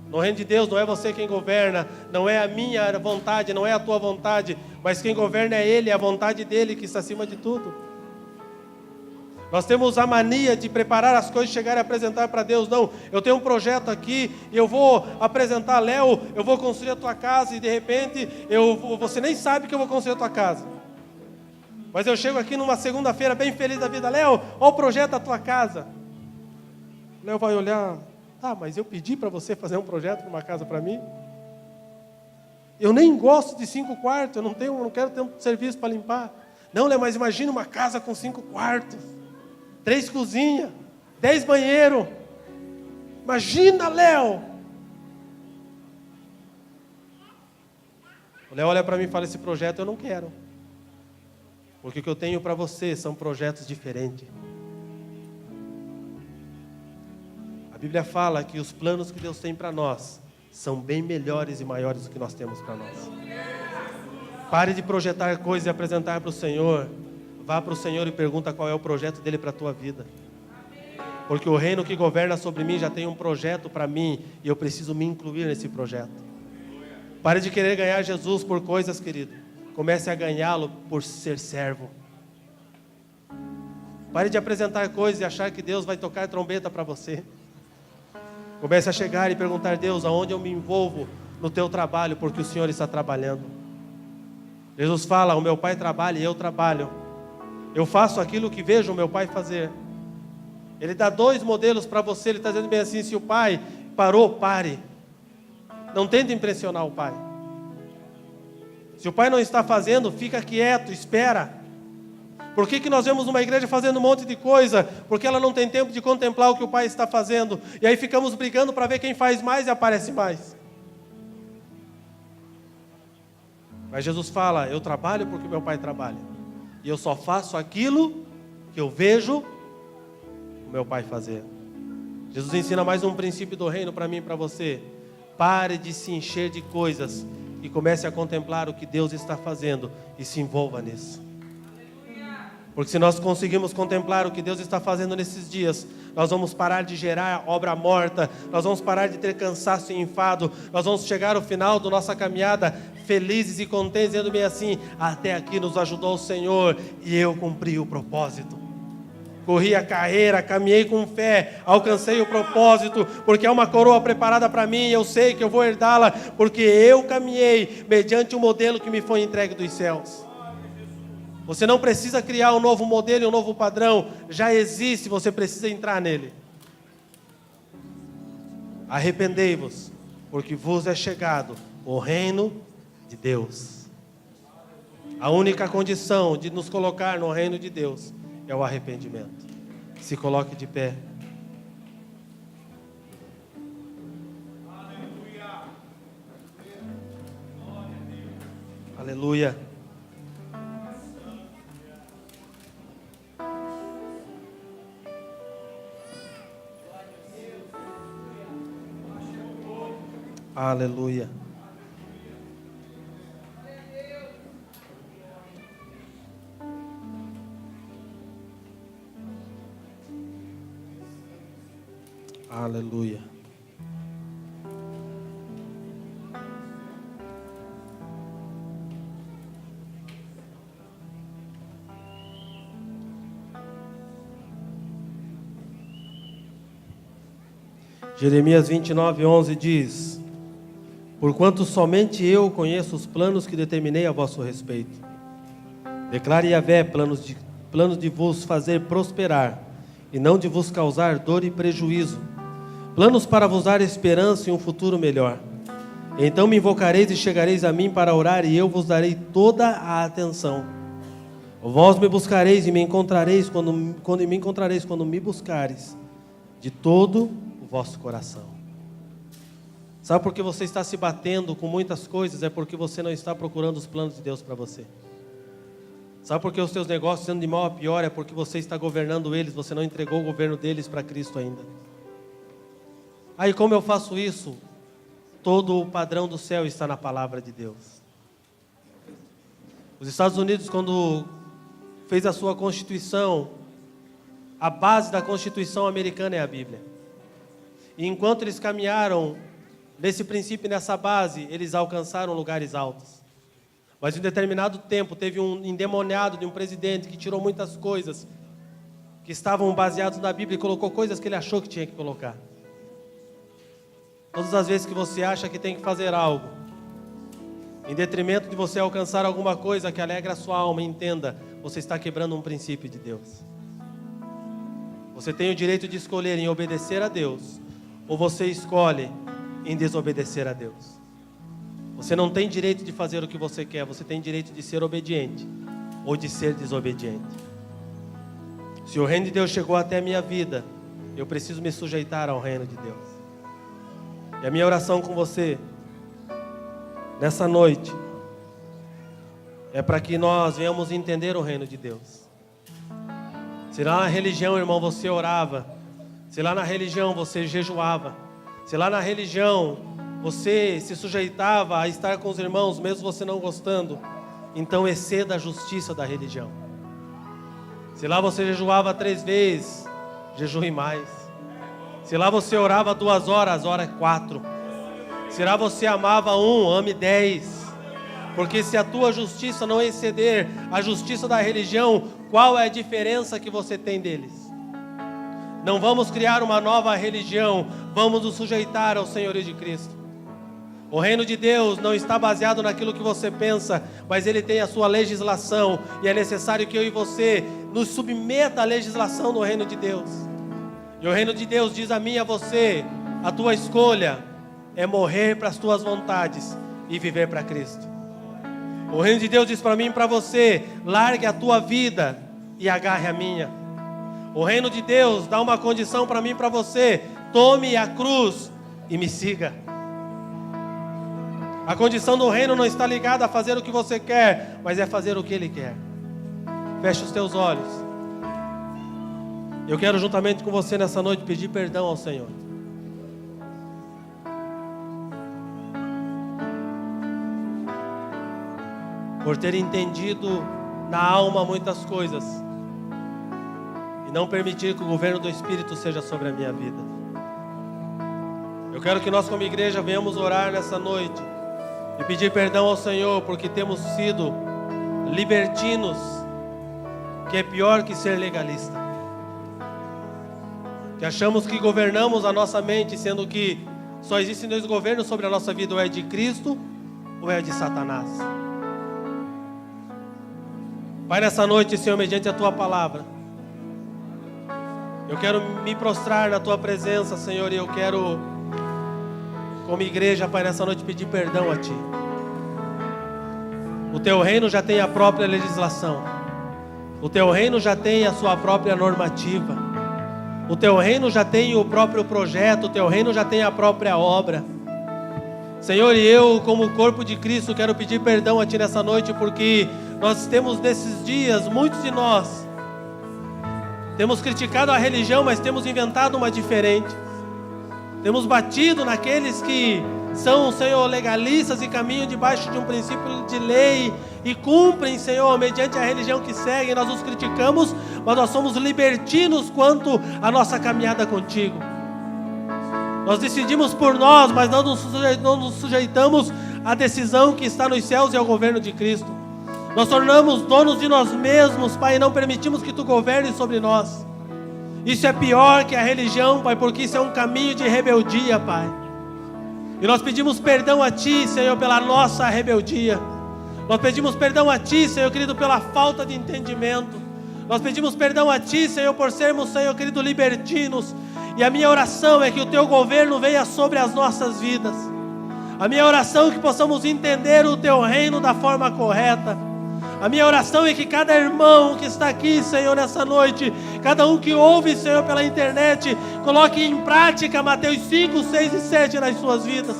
No reino de Deus não é você quem governa, não é a minha vontade, não é a tua vontade, mas quem governa é Ele, é a vontade dEle que está acima de tudo. Nós temos a mania de preparar as coisas, chegar e apresentar para Deus. Não, eu tenho um projeto aqui, eu vou apresentar, Léo, eu vou construir a tua casa, e de repente, você nem sabe que eu vou construir a tua casa. Mas eu chego aqui numa segunda-feira bem feliz da vida: Léo, olha o projeto da tua casa. Léo vai olhar: Tá, mas eu pedi para você fazer um projeto para uma casa para mim? Eu nem gosto de 5 quartos, eu não quero ter um serviço para limpar. Não, Léo, mas imagina uma casa com 5 quartos, 3 cozinhas, 10 banheiros. Imagina, Léo! O Léo olha para mim e fala, esse projeto eu não quero. Porque o que eu tenho para você são projetos diferentes. A Bíblia fala que os planos que Deus tem para nós são bem melhores e maiores do que nós temos para nós. Pare de projetar coisas e apresentar para o Senhor. Vá para o Senhor e pergunta qual é o projeto dele para a tua vida. Porque o reino que governa sobre mim já tem um projeto para mim e eu preciso me incluir nesse projeto. Pare de querer ganhar Jesus por coisas, querido. Comece a ganhá-lo por ser servo. Pare de apresentar coisas e achar que Deus vai tocar trombeta para você. Comece a chegar e perguntar, Deus, aonde eu me envolvo no teu trabalho, porque o Senhor está trabalhando. Jesus fala, o meu Pai trabalha e eu trabalho. Eu faço aquilo que vejo o meu Pai fazer. Ele dá 2 modelos para você, ele está dizendo bem assim, se o Pai parou, pare. Não tente impressionar o Pai. Se o Pai não está fazendo, fica quieto, espera. Por que nós vemos uma igreja fazendo um monte de coisa? Porque ela não tem tempo de contemplar o que o Pai está fazendo. E aí ficamos brigando para ver quem faz mais e aparece mais. Mas Jesus fala, eu trabalho porque meu Pai trabalha. E eu só faço aquilo que eu vejo o meu Pai fazer. Jesus ensina mais um princípio do reino para mim e para você. Pare de se encher de coisas e comece a contemplar o que Deus está fazendo e se envolva nisso. Porque se nós conseguimos contemplar o que Deus está fazendo nesses dias, nós vamos parar de gerar obra morta, nós vamos parar de ter cansaço e enfado, nós vamos chegar ao final da nossa caminhada felizes e contentes, dizendo bem assim, até aqui nos ajudou o Senhor e eu cumpri o propósito. Corri a carreira, caminhei com fé, alcancei o propósito, porque é uma coroa preparada para mim, e eu sei que eu vou herdá-la, porque eu caminhei mediante o modelo que me foi entregue dos céus. Você não precisa criar um novo modelo e um novo padrão, já existe, você precisa entrar nele. Arrependei-vos, porque vos é chegado o reino de Deus. A única condição de nos colocar no reino de Deus é o arrependimento. Se coloque de pé. Aleluia. Aleluia. Aleluia. Jeremias 29:11 diz: porquanto somente eu conheço os planos que determinei a vosso respeito. Declare Yahvé planos de vos fazer prosperar, e não de vos causar dor e prejuízo. Planos para vos dar esperança e um futuro melhor. Então me invocareis e chegareis a mim para orar, e eu vos darei toda a atenção. Vós me buscareis e me encontrareis quando me buscareis de todo o vosso coração. Sabe por que você está se batendo com muitas coisas? É porque você não está procurando os planos de Deus para você. Sabe por que os seus negócios sendo de mal a pior? É porque você está governando eles, você não entregou o governo deles para Cristo ainda. Aí como eu faço isso? Todo o padrão do céu está na palavra de Deus. Os Estados Unidos, quando fez a sua Constituição, a base da Constituição americana é a Bíblia. E enquanto eles caminharam nesse princípio e nessa base, eles alcançaram lugares altos. Mas em determinado tempo, teve um endemoniado de um presidente que tirou muitas coisas que estavam baseadas na Bíblia e colocou coisas que ele achou que tinha que colocar. Todas as vezes que você acha que tem que fazer algo, em detrimento de você alcançar alguma coisa que alegra a sua alma, entenda, você está quebrando um princípio de Deus. Você tem o direito de escolher em obedecer a Deus ou você escolhe em desobedecer a Deus. Você não tem direito de fazer o que você quer, você tem direito de ser obediente ou de ser desobediente. Se o reino de Deus chegou até a minha vida, eu preciso me sujeitar ao reino de Deus. E a minha oração com você, nessa noite, é para que nós venhamos entender o reino de Deus. Se lá na religião, irmão, você orava, se lá na religião você jejuava, se lá na religião você se sujeitava a estar com os irmãos, mesmo você não gostando, então exceda a justiça da religião. Se lá você jejuava 3 vezes, jejue mais. Se lá você orava 2 horas, ore 4. Se lá você amava 1, ame 10. Porque se a tua justiça não exceder a justiça da religião, qual é a diferença que você tem deles? Não vamos criar uma nova religião, vamos nos sujeitar ao senhorio de Cristo. O reino de Deus não está baseado naquilo que você pensa, mas ele tem a sua legislação, e é necessário que eu e você nos submeta à legislação do reino de Deus. E o reino de Deus diz a mim e a você: a tua escolha é morrer para as tuas vontades e viver para Cristo. O reino de Deus diz para mim e para você: largue a tua vida e agarre a minha. O reino de Deus dá uma condição para mim e para você: tome a cruz e me siga. A condição do reino não está ligada a fazer o que você quer, mas é fazer o que Ele quer. Feche os teus olhos. Eu quero juntamente com você nessa noite pedir perdão ao Senhor. Por ter entendido na alma muitas coisas e não permitir que o governo do Espírito seja sobre a minha vida. Eu quero que nós como igreja venhamos orar nessa noite e pedir perdão ao Senhor, porque temos sido libertinos, que é pior que ser legalista. Que achamos que governamos a nossa mente, sendo que só existem 2 governos sobre a nossa vida: ou é de Cristo ou é de Satanás. Pai, nessa noite, Senhor, mediante a Tua palavra, eu quero me prostrar na Tua presença, Senhor, e eu quero, como igreja, Pai, nessa noite pedir perdão a Ti. O Teu reino já tem a própria legislação. O Teu reino já tem a sua própria normativa. O Teu reino já tem o próprio projeto. O Teu reino já tem a própria obra. Senhor, e eu, como corpo de Cristo, quero pedir perdão a Ti nessa noite, porque nós temos nesses dias, muitos de nós, temos criticado a religião, mas temos inventado uma diferente. Temos batido naqueles que são, Senhor, legalistas e caminham debaixo de um princípio de lei e cumprem, Senhor, mediante a religião que seguem. Nós os criticamos, mas nós somos libertinos quanto à nossa caminhada contigo. Nós decidimos por nós, mas não nos sujeitamos à decisão que está nos céus e ao governo de Cristo. Nós tornamos donos de nós mesmos, Pai, e não permitimos que Tu governes sobre nós. Isso é pior que a religião, Pai, porque isso é um caminho de rebeldia, Pai. E nós pedimos perdão a Ti, Senhor, pela nossa rebeldia. Nós pedimos perdão a Ti, Senhor querido, pela falta de entendimento. Nós pedimos perdão a Ti, Senhor, por sermos, Senhor querido, libertinos. E a minha oração é que o Teu governo venha sobre as nossas vidas. A minha oração é que possamos entender o Teu reino da forma correta. A minha oração é que cada irmão que está aqui, Senhor, nessa noite, cada um que ouve, Senhor, pela internet, coloque em prática Mateus 5, 6 e 7 nas suas vidas.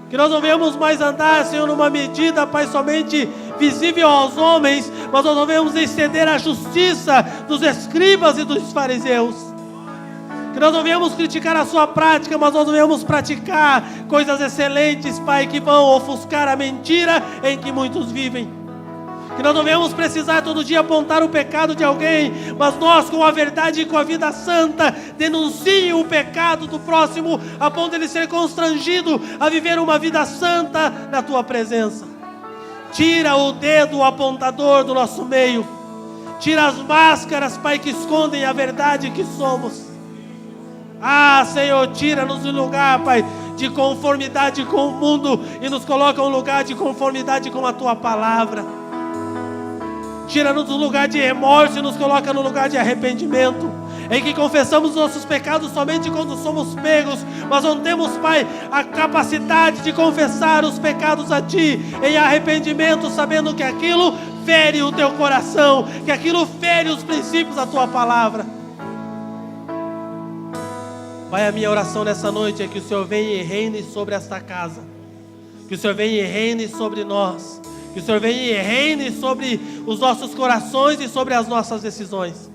Que nós não venhamos mais andar, Senhor, numa medida, Pai, somente visível aos homens, mas nós não venhamos estender a justiça dos escribas e dos fariseus. Que nós não venhamos criticar a sua prática, mas nós não venhamos praticar coisas excelentes, Pai, que vão ofuscar a mentira em que muitos vivem. Que nós não venhamos precisar todo dia apontar o pecado de alguém, mas nós, com a verdade e com a vida santa, denuncie o pecado do próximo, a ponto de ele ser constrangido a viver uma vida santa na Tua presença. Tira o dedo apontador do nosso meio. Tira as máscaras, Pai, que escondem a verdade que somos. Ah, Senhor, tira-nos do lugar, Pai, de conformidade com o mundo e nos coloca um lugar de conformidade com a Tua palavra. Tira-nos do lugar de remorso e nos coloca no lugar de arrependimento. em que confessamos os nossos pecados somente quando somos pegos, mas não temos, Pai, a capacidade de confessar os pecados a Ti em arrependimento, sabendo que aquilo fere o Teu coração, que aquilo fere os princípios da Tua palavra. Pai, a minha oração nessa noite é que o Senhor venha e reine sobre esta casa, que o Senhor venha e reine sobre nós, que o Senhor venha e reine sobre os nossos corações e sobre as nossas decisões.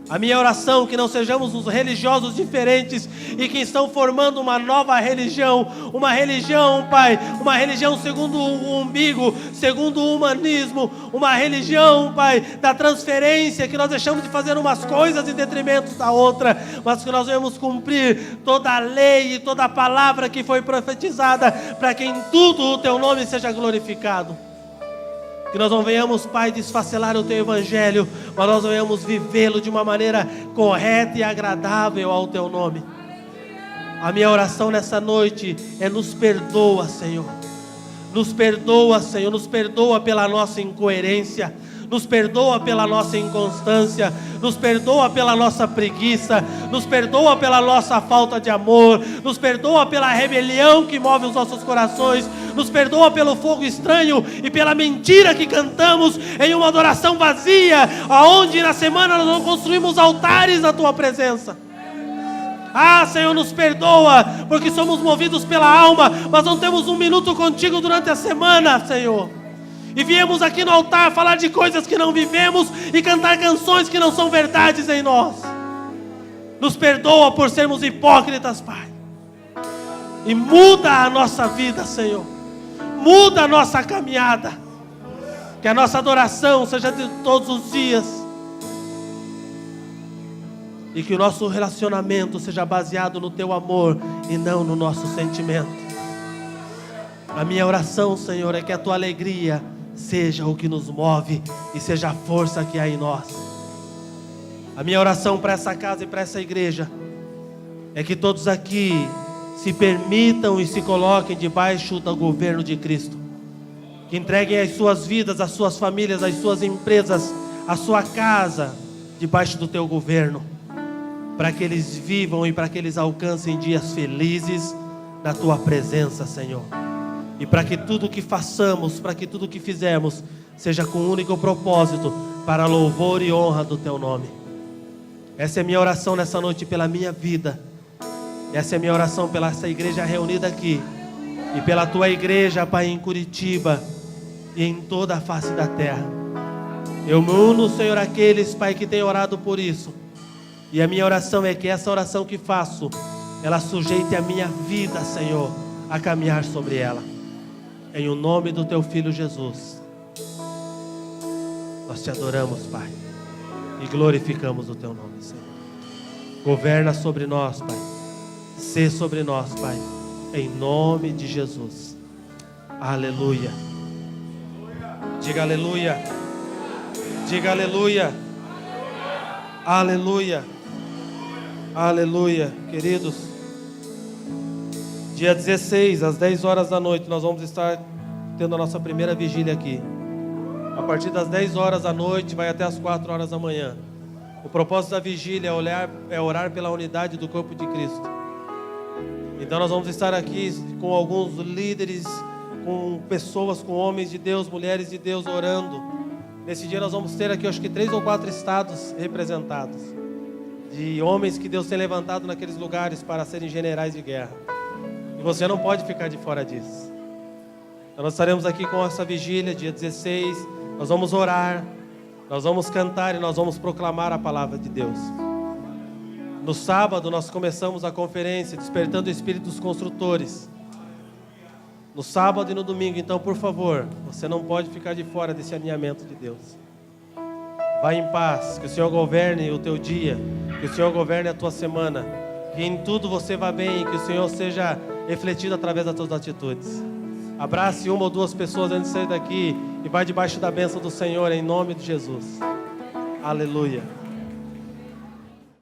A minha oração é que não sejamos os religiosos diferentes e que estão formando uma nova religião, Pai, uma religião segundo o umbigo, segundo o humanismo, uma religião, Pai, da transferência, que nós deixamos de fazer umas coisas em detrimento da outra, mas que nós vamos cumprir toda a lei e toda a palavra que foi profetizada, para que em tudo o Teu nome seja glorificado. Que nós não venhamos, Pai, desfacelar o Teu Evangelho, mas nós venhamos vivê-lo de uma maneira correta e agradável ao Teu nome. A minha oração nessa noite é: nos perdoa, Senhor. Nos perdoa, Senhor, nos perdoa pela nossa incoerência, nos perdoa pela nossa inconstância, nos perdoa pela nossa preguiça, nos perdoa pela nossa falta de amor, nos perdoa pela rebelião que move os nossos corações, nos perdoa pelo fogo estranho e pela mentira que cantamos em uma adoração vazia, aonde na semana nós não construímos altares na Tua presença. Ah, Senhor, nos perdoa, porque somos movidos pela alma, mas não temos um minuto contigo durante a semana, Senhor. E viemos aqui no altar falar de coisas que não vivemos e cantar canções que não são verdades em nós. Nos perdoa por sermos hipócritas, Pai. E muda a nossa vida, Senhor. Muda a nossa caminhada. Que a nossa adoração seja de todos os dias. E que o nosso relacionamento seja baseado no Teu amor e não no nosso sentimento. A minha oração, Senhor, é que a Tua alegria seja o que nos move e seja a força que há em nós. A minha oração para essa casa e para essa igreja é que todos aqui se permitam e se coloquem debaixo do governo de Cristo, que entreguem as suas vidas, as suas famílias, as suas empresas, a sua casa debaixo do Teu governo, para que eles vivam e para que eles alcancem dias felizes na Tua presença, Senhor. E para que tudo que façamos, para que tudo que fizermos, seja com um único propósito, para louvor e honra do Teu nome. Essa é a minha oração nessa noite pela minha vida. Essa é a minha oração pela essa igreja reunida aqui. E pela Tua igreja, Pai, em Curitiba e em toda a face da terra. Eu me uno, Senhor, àqueles, Pai, que têm orado por isso. E a minha oração é que essa oração que faço, ela sujeite a minha vida, Senhor, a caminhar sobre ela. Em o nome do Teu Filho Jesus, nós Te adoramos, Pai, e glorificamos o Teu nome, Senhor. Governa sobre nós, Pai. Sê sobre nós, Pai, em nome de Jesus. Aleluia. Diga aleluia. Diga aleluia. Aleluia. Aleluia. Queridos, dia 16, às 10 horas da noite, nós vamos estar tendo a nossa primeira vigília aqui. A partir das 10 horas da noite, vai até as 4 horas da manhã. O propósito da vigília é orar pela unidade do corpo de Cristo. Então nós vamos estar aqui com alguns líderes, com pessoas, com homens de Deus, mulheres de Deus orando. Nesse dia nós vamos ter aqui, acho que 3 ou 4 estados representados, de homens que Deus tem levantado naqueles lugares para serem generais de guerra. E você não pode ficar de fora disso. Então nós estaremos aqui com essa vigília, dia 16. Nós vamos orar, nós vamos cantar e nós vamos proclamar a palavra de Deus. No sábado nós começamos a conferência Despertando Espíritos Construtores. No sábado e no domingo. Então, por favor, você não pode ficar de fora desse alinhamento de Deus. Vá em paz, que o Senhor governe o teu dia, que o Senhor governe a tua semana, que em tudo você vá bem, que o Senhor seja refletido através das tuas atitudes. Abrace 1 ou 2 pessoas antes de sair daqui e vai debaixo da bênção do Senhor em nome de Jesus. Aleluia.